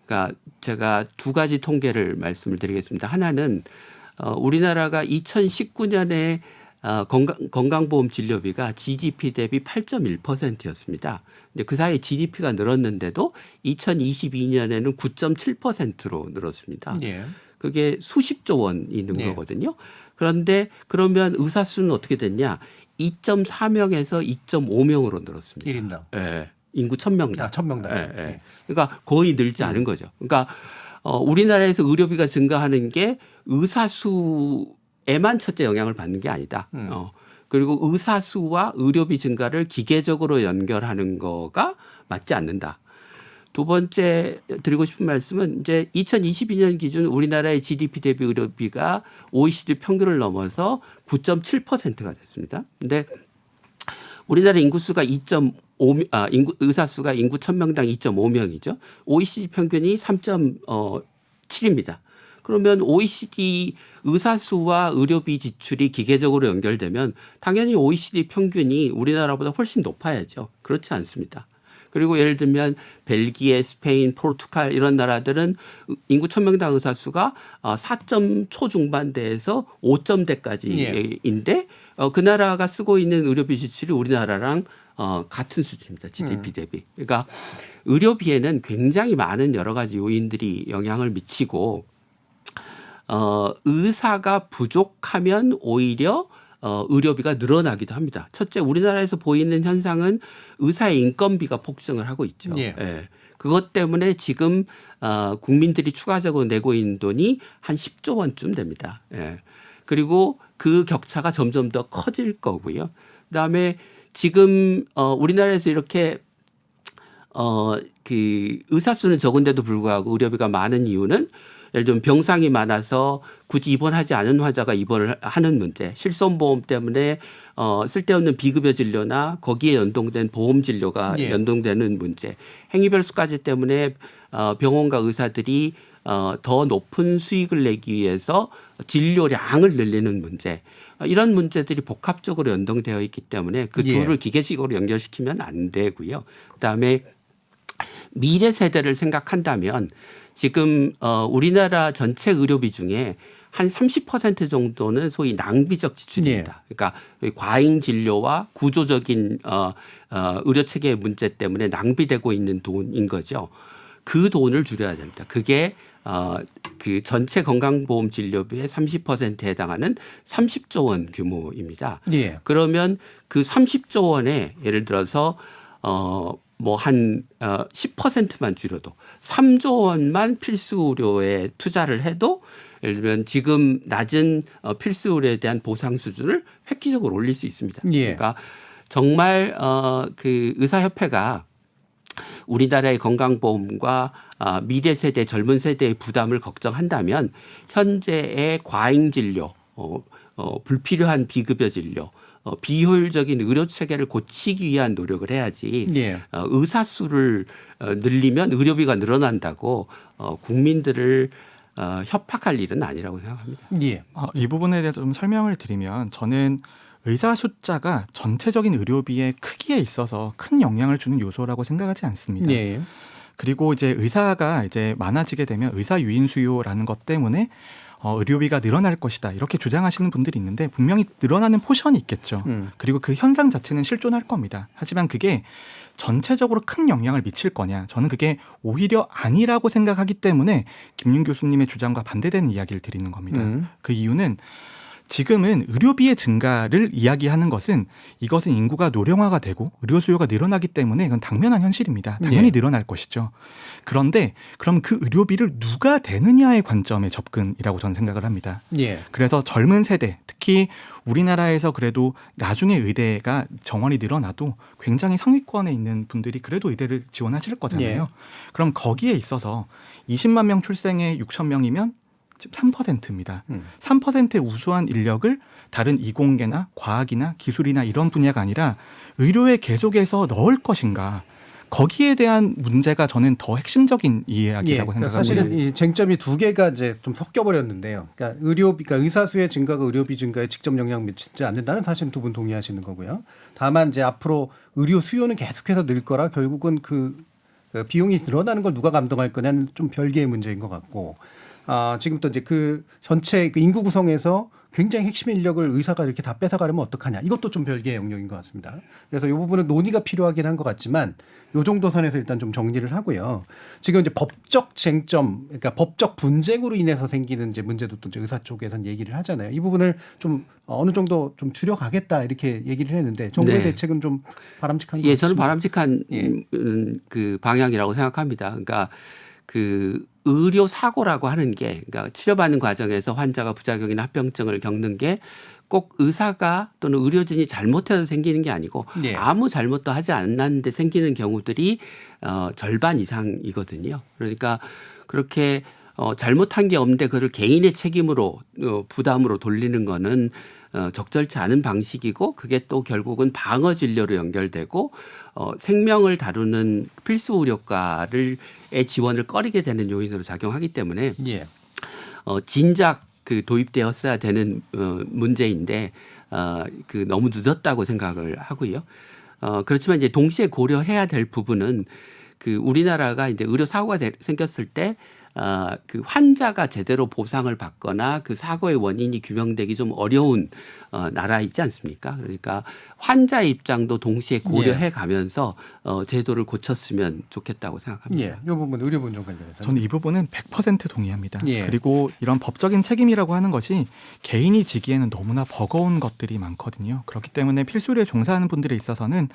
S7: 그러니까 제가 두 가지 통계를 말씀을 드리겠습니다. 하나는 우리나라가 2019년에 건강보험 진료비가 GDP 대비 8.1%였습니다. 근데 그 사이에 GDP가 늘었는데도 2022년에는 9.7%로 늘었습니다.
S9: 예.
S7: 그게 수십조 원이 는
S9: 예.
S7: 거거든요. 그런데 그러면 의사 수는 어떻게 됐냐? 2.4명에서 2.5명으로 늘었습니다.
S9: 1인당.
S7: 예. 인구 1000명당.
S9: 1000명당.
S7: 예, 예. 그러니까 거의 늘지 않은 거죠. 그러니까 우리나라에서 의료비가 증가하는 게 의사 수에만 첫째 영향을 받는 게 아니다. 그리고 의사 수와 의료비 증가를 기계적으로 연결하는 거가 맞지 않는다. 두 번째 드리고 싶은 말씀은 이제 2022년 기준 우리나라의 GDP 대비 의료비가 OECD 평균을 넘어서 9.7%가 됐습니다. 근데 우리나라 인구수가 의사 수가 인구 1000명당 2.5명이죠. OECD 평균이 3.7입니다. 그러면 OECD 의사 수와 의료비 지출이 기계적으로 연결되면 당연히 OECD 평균이 우리나라보다 훨씬 높아야죠. 그렇지 않습니다. 그리고 예를 들면 벨기에, 스페인, 포르투갈 이런 나라들은 인구 1000명당 의사 수가 4점 초중반대에서 5점대까지인데 그 나라가 쓰고 있는 의료비 지출이 우리나라랑 같은 수준입니다. GDP 대비. 그러니까 의료비에는 굉장히 많은 여러 가지 요인들이 영향을 미치고 의사가 부족하면 오히려 의료비가 늘어나기도 합니다. 첫째, 우리나라에서 보이는 현상은 의사의 인건비가 폭증을 하고 있죠.
S9: 예.
S7: 예. 그것 때문에 지금 국민들이 추가적으로 내고 있는 돈이 한 10조 원쯤 됩니다. 예. 그리고 그 격차가 점점 더 커질 거고요. 그다음에 지금 우리나라에서 이렇게 그 의사 수는 적은데도 불구하고 의료비가 많은 이유는 예를 들면 병상이 많아서 굳이 입원하지 않은 환자가 입원을 하는 문제, 실손보험 때문에 쓸데없는 비급여 진료나 거기에 연동된 보험 진료가
S9: 예.
S7: 연동되는 문제, 행위별 수가제 때문에 병원과 의사들이 더 높은 수익을 내기 위해서 진료량을 늘리는 문제, 이런 문제들이 복합적으로 연동되어 있기 때문에 그
S9: 예.
S7: 둘을 기계식으로 연결시키면 안 되고요. 그다음에 미래 세대를 생각한다면 지금 우리나라 전체 의료비 중에 한 30% 정도는 소위 낭비적 지출입니다. 그러니까 과잉 진료와 구조적인 의료 체계의 문제 때문에 낭비되고 있는 돈인 거죠. 그 돈을 줄여야 됩니다. 그게 그 전체 건강보험 진료비의 30%에 해당하는 30조 원 규모입니다.
S9: 예.
S7: 그러면 그 30조 원에 예를 들어서 뭐 한 10%만 줄여도 3조 원만 필수 의료에 투자를 해도 예를 들면 지금 낮은 필수 의료에 대한 보상 수준을 획기적으로 올릴 수 있습니다.
S9: 예.
S7: 그러니까 정말 그 의사협회가 우리나라의 건강보험과 미래 세대, 젊은 세대의 부담을 걱정한다면 현재의 과잉 진료, 불필요한 비급여 진료, 비효율적인 의료 체계를 고치기 위한 노력을 해야지
S9: 예.
S7: 의사 수를 늘리면 의료비가 늘어난다고 국민들을 협박할 일은 아니라고 생각합니다.
S9: 예.
S8: 이 부분에 대해서 좀 설명을 드리면 저는 의사 숫자가 전체적인 의료비의 크기에 있어서 큰 영향을 주는 요소라고 생각하지 않습니다.
S9: 예.
S8: 그리고 이제 의사가 이제 많아지게 되면 의사 유인 수요라는 것 때문에 의료비가 늘어날 것이다 이렇게 주장하시는 분들이 있는데 분명히 늘어나는 포션이 있겠죠. 그리고 그 현상 자체는 실존할 겁니다. 하지만 그게 전체적으로 큰 영향을 미칠 거냐? 저는 그게 오히려 아니라고 생각하기 때문에 김윤 교수님의 주장과 반대되는 이야기를 드리는 겁니다. 그 이유는 지금은 의료비의 증가를 이야기하는 것은 이것은 인구가 노령화가 되고 의료 수요가 늘어나기 때문에 이건 당면한 현실입니다. 당연히 늘어날 것이죠. 그런데 그럼 그 의료비를 누가 대느냐의 관점의 접근이라고 저는 생각을 합니다. 그래서 젊은 세대, 특히 우리나라에서 그래도 나중에 의대가 정원이 늘어나도 굉장히 상위권에 있는 분들이 그래도 의대를 지원하실 거잖아요. 그럼 거기에 있어서 20만 명 출생에 6천 명이면 3%입니다. 3%의 우수한 인력을 다른 이공계나 과학이나 기술이나 이런 분야가 아니라 의료에 계속해서 넣을 것인가. 거기에 대한 문제가 저는 더 핵심적인 이야기라고 생각합니다.
S1: 사실은 이 쟁점이 두 개가 이제 좀 섞여 버렸는데요. 그러니까 그러니까 의사 수의 증가가 의료비 증가에 직접 영향 미치지 않는다는 사실은 두 분 동의하시는 거고요. 다만 이제 앞으로 의료 수요는 계속해서 늘 거라 결국은 그 비용이 늘어나는 걸 누가 감당할 거냐는 좀 별개의 문제인 것 같고. 지금 또 이제 그 전체 그 인구 구성에서 굉장히 핵심 인력을 의사가 이렇게 다 뺏어가려면 어떡하냐. 이것도 좀 별개의 영역인 것 같습니다. 그래서 이 부분은 논의가 필요하긴 한 것 같지만 이 정도 선에서 일단 좀 정리를 하고요. 지금 이제 법적 쟁점, 그러니까 법적 분쟁으로 인해서 생기는 이제 문제도 또 이제 의사 쪽에서는 얘기를 하잖아요. 이 부분을 좀 어느 정도 좀 줄여가겠다 이렇게 얘기를 했는데 정부의 대책은 좀 바람직한 것 같습니다.
S7: 저는 바람직한 그 방향이라고 생각합니다. 그러니까 그 의료 사고라고 하는 게 그러니까 치료받는 과정에서 환자가 부작용이나 합병증을 겪는 게 꼭 의사가 또는 의료진이 잘못해서 생기는 게 아니고 아무 잘못도 하지 않았는데 생기는 경우들이 절반 이상이거든요. 그러니까 그렇게 잘못한 게 없는데 그를 개인의 책임으로 부담으로 돌리는 거는 적절치 않은 방식이고 그게 또 결국은 방어 진료로 연결되고 생명을 다루는 필수 의료과의 지원을 꺼리게 되는 요인으로 작용하기 때문에 진작 그 도입되었어야 되는 문제인데 그 너무 늦었다고 생각을 하고요. 그렇지만 이제 동시에 고려해야 될 부분은 그 우리나라가 이제 의료 사고가 생겼을 때 그 환자가 제대로 보상을 받거나 그 사고의 원인이 규명되기 좀 어려운 나라이지 않습니까? 그러니까 환자 입장도 동시에 고려해 가면서 제도를 고쳤으면 좋겠다고 생각합니다.
S1: 이 부분 의료보험 관련해서
S8: 저는 이 부분은 100% 동의합니다. 그리고 이런 법적인 책임이라고 하는 것이 개인이 지기에는 너무나 버거운 것들이 많거든요. 그렇기 때문에 필수의료에 종사하는 분들에 있어서는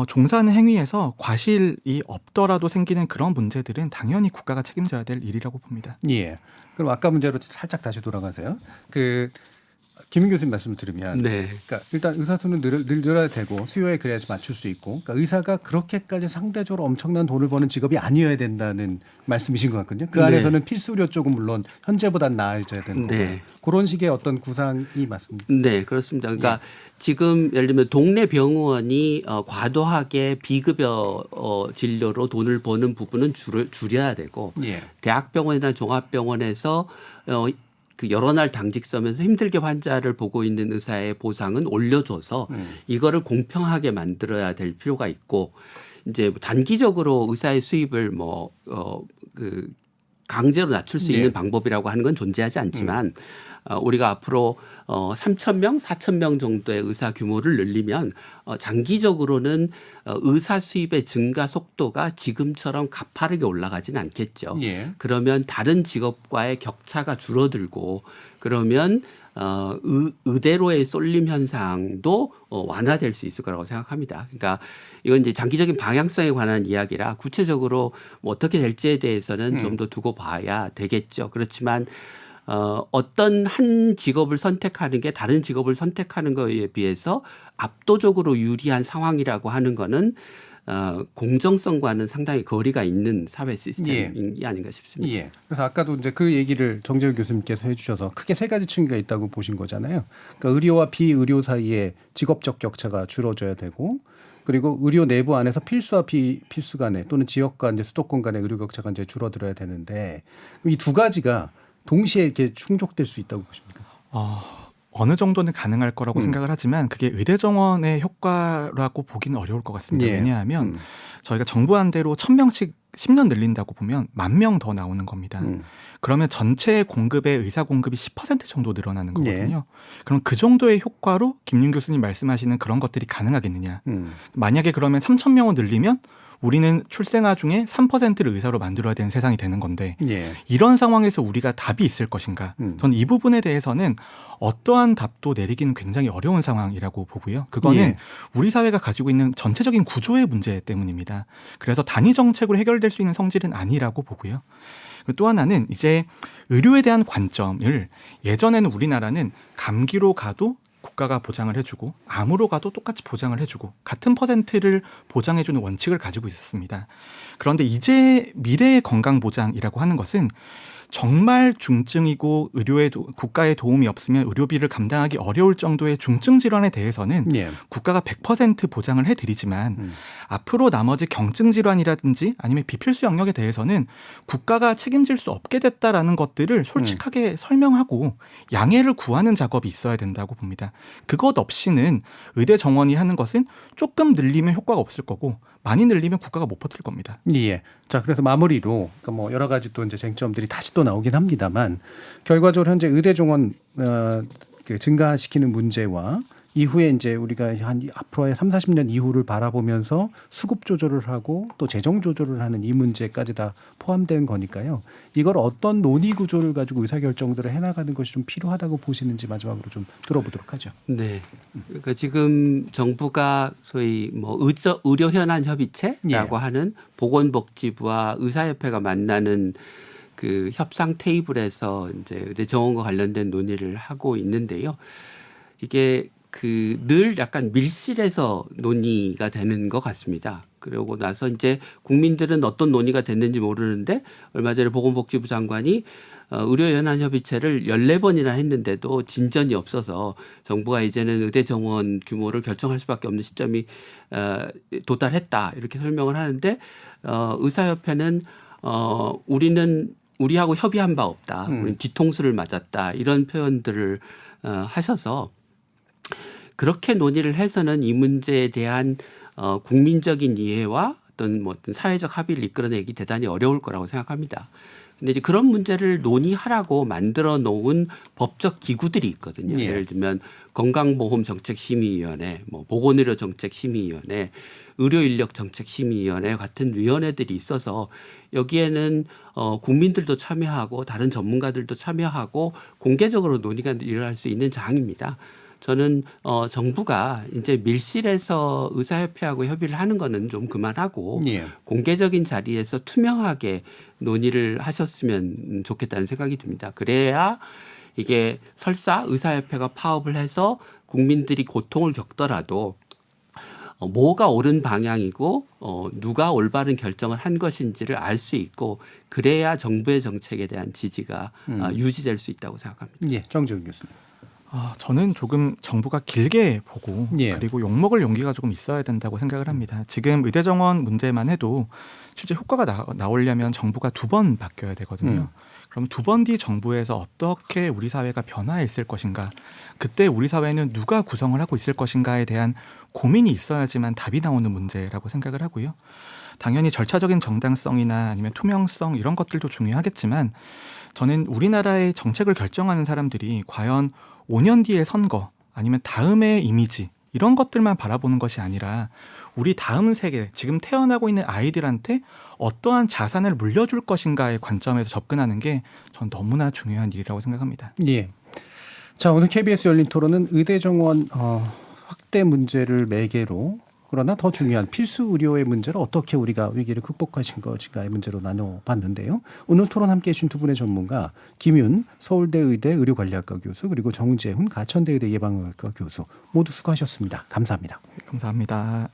S8: 종사하는 행위에서 과실이 없더라도 생기는 그런 문제들은 당연히 국가가 책임져야 될 일이라고 봅니다.
S1: 그럼 아까 문제로 살짝 다시 돌아가세요. 김윤 교수님 말씀을 들으면 그러니까 일단 의사 수는 늘어야 되고 수요에 그래야지 맞출 수 있고 그러니까 의사가 그렇게까지 상대적으로 엄청난 돈을 버는 직업이 아니어야 된다는 말씀이신 것 같거든요. 그 안에서는 필수 의료 쪽은 물론 현재보단 나아져야 되는 거고 그런 식의 어떤 구상이 맞습니다.
S7: 네, 그렇습니다. 그러니까 지금 예를 들면 동네 병원이 과도하게 비급여 진료로 돈을 버는 부분은 줄여야 되고 대학병원이나 종합병원에서 그 여러 날 당직 서면서 힘들게 환자를 보고 있는 의사의 보상은 올려줘서 이거를 공평하게 만들어야 될 필요가 있고 이제 단기적으로 의사의 수입을 그 강제로 낮출 수 있는 방법이라고 하는 건 존재하지 않지만 우리가 앞으로 3,000명, 4,000명 정도의 의사 규모를 늘리면 장기적으로는 의사 수입의 증가 속도가 지금처럼 가파르게 올라가지는 않겠죠. 그러면 다른 직업과의 격차가 줄어들고 그러면 의대로의 쏠림 현상도 완화될 수 있을 거라고 생각합니다. 그러니까 이건 이제 장기적인 방향성에 관한 이야기라 구체적으로 뭐 어떻게 될지에 대해서는 좀 더 두고 봐야 되겠죠. 그렇지만 어떤 한 직업을 선택하는 게 다른 직업을 선택하는 거에 비해서 압도적으로 유리한 상황이라고 하는 거는 공정성과는 상당히 거리가 있는 사회 시스템이 아닌가 싶습니다.
S1: 그래서 아까도 이제 그 얘기를 정재훈 교수님께서 해주셔서 크게 세 가지 층위가 있다고 보신 거잖아요. 그러니까 의료와 비의료 사이에 직업적 격차가 줄어져야 되고 그리고 의료 내부 안에서 필수와 비필수 간에 또는 지역과 이제 수도권 간의 의료 격차가 이제 줄어들어야 되는데 이 두 가지가 동시에 이렇게 충족될 수 있다고 보십니까?
S8: 어느 정도는 가능할 거라고 생각을 하지만 그게 의대 정원의 효과라고 보기는 어려울 것 같습니다. 왜냐하면 저희가 정부안대로 1,000명씩 10년 늘린다고 보면 10,000명 더 나오는 겁니다. 그러면 전체 공급의 의사 공급이 10% 정도 늘어나는 거거든요. 그럼 그 정도의 효과로 김윤 교수님 말씀하시는 그런 것들이 가능하겠느냐. 만약에 그러면 3,000명을 늘리면 우리는 출생아 중에 3%를 의사로 만들어야 되는 세상이 되는 건데 이런 상황에서 우리가 답이 있을 것인가. 저는 이 부분에 대해서는 어떠한 답도 내리기는 굉장히 어려운 상황이라고 보고요. 그거는 우리 사회가 가지고 있는 전체적인 구조의 문제 때문입니다. 그래서 단위 정책으로 해결될 수 있는 성질은 아니라고 보고요. 또 하나는 이제 의료에 대한 관점을 예전에는 우리나라는 감기로 가도 국가가 보장을 해주고 암으로 가도 똑같이 보장을 해주고 같은 퍼센트를 보장해주는 원칙을 가지고 있었습니다. 그런데 이제 미래의 건강보장이라고 하는 것은 정말 중증이고 국가의 도움이 없으면 의료비를 감당하기 어려울 정도의 중증 질환에 대해서는 국가가 100% 보장을 해드리지만 앞으로 나머지 경증 질환이라든지 아니면 비필수 영역에 대해서는 국가가 책임질 수 없게 됐다라는 것들을 솔직하게 설명하고 양해를 구하는 작업이 있어야 된다고 봅니다. 그것 없이는 의대 정원이 하는 것은 조금 늘리면 효과가 없을 거고 많이 늘리면 국가가 못 버틸 겁니다.
S1: 예. 자, 그래서 마무리로 그러니까 뭐 여러 가지 또 이제 쟁점들이 다시 또 나오긴 합니다만 결과적으로 현재 의대 정원 증가시키는 문제와 이후에 이제 우리가 한 앞으로의 30-40년 이후를 바라보면서 수급 조절을 하고 또 재정 조절을 하는 이 문제까지 다 포함된 거니까요. 이걸 어떤 논의 구조를 가지고 의사결정들을 해나가는 것이 좀 필요하다고 보시는지 마지막으로 좀 들어보도록 하죠.
S7: 네. 그러니까 지금 정부가 소위 뭐 의료 현안 협의체라고 하는 보건복지부와 의사협회가 만나는 그 협상 테이블에서 이제 의대 정원과 관련된 논의를 하고 있는데요. 이게 늘 약간 밀실에서 논의가 되는 것 같습니다. 그러고 나서 이제 국민들은 어떤 논의가 됐는지 모르는데 얼마 전에 보건복지부 장관이 의료현안협의체를 14번이나 했는데도 진전이 없어서 정부가 이제는 의대 정원 규모를 결정할 수밖에 없는 시점이 도달했다 이렇게 설명을 하는데 의사협회는 우리하고 협의한 바 없다. 우리는 뒤통수를 맞았다. 이런 표현들을 하셔서 그렇게 논의를 해서는 이 문제에 대한 국민적인 이해와 어떤 사회적 합의를 이끌어내기 대단히 어려울 거라고 생각합니다. 근데 이제 그런 문제를 논의하라고 만들어 놓은 법적 기구들이 있거든요. 예를 들면 건강보험정책심의위원회, 보건의료정책심의위원회, 의료인력정책심의위원회 같은 위원회들이 있어서 여기에는 국민들도 참여하고 다른 전문가들도 참여하고 공개적으로 논의가 일어날 수 있는 장입니다. 저는 정부가 이제 밀실에서 의사협회하고 협의를 하는 거는 좀 그만하고 공개적인 자리에서 투명하게 논의를 하셨으면 좋겠다는 생각이 듭니다. 그래야 이게 설사 의사협회가 파업을 해서 국민들이 고통을 겪더라도 뭐가 옳은 방향이고 누가 올바른 결정을 한 것인지를 알 수 있고 그래야 정부의 정책에 대한 지지가 유지될 수 있다고 생각합니다.
S1: 예, 정재훈 교수님.
S8: 저는 조금 정부가 길게 보고 그리고 욕먹을 용기가 조금 있어야 된다고 생각을 합니다. 지금 의대 정원 문제만 해도 실제 효과가 나오려면 정부가 2번 바뀌어야 되거든요. 그럼 2번 뒤 정부에서 어떻게 우리 사회가 변화했을 것인가, 그때 우리 사회는 누가 구성을 하고 있을 것인가에 대한 고민이 있어야지만 답이 나오는 문제라고 생각을 하고요. 당연히 절차적인 정당성이나 아니면 투명성 이런 것들도 중요하겠지만 저는 우리나라의 정책을 결정하는 사람들이 과연 5년 뒤의 선거 아니면 다음의 이미지 이런 것들만 바라보는 것이 아니라 우리 다음 세대 지금 태어나고 있는 아이들한테 어떠한 자산을 물려줄 것인가의 관점에서 접근하는 게 전 너무나 중요한 일이라고 생각합니다.
S1: 예. 자, 오늘 KBS 열린 토론은 의대 정원 확대 문제를 매개로 그러나 더 중요한 필수 의료의 문제를 어떻게 우리가 위기를 극복하신 것인가의 문제로 나눠봤는데요. 오늘 토론 함께해 주신 두 분의 전문가 김윤 서울대 의대 의료관리학과 교수 그리고 정재훈 가천대 의대 예방의학과 교수 모두 수고하셨습니다. 감사합니다.
S8: 감사합니다.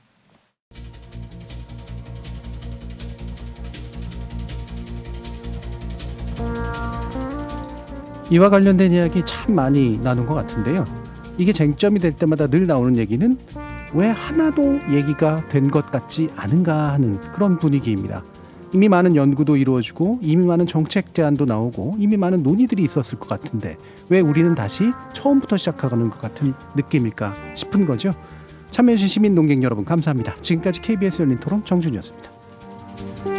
S1: 이와 관련된 이야기 참 많이 나눈 것 같은데요. 이게 쟁점이 될 때마다 늘 나오는 얘기는 왜 하나도 얘기가 된 것 같지 않은가 하는 그런 분위기입니다. 이미 많은 연구도 이루어지고 이미 많은 정책 제안도 나오고 이미 많은 논의들이 있었을 것 같은데 왜 우리는 다시 처음부터 시작하는 것 같은 느낌일까 싶은 거죠. 참여해주신 시민 농객 여러분 감사합니다. 지금까지 KBS 열린 토론 정준이었습니다.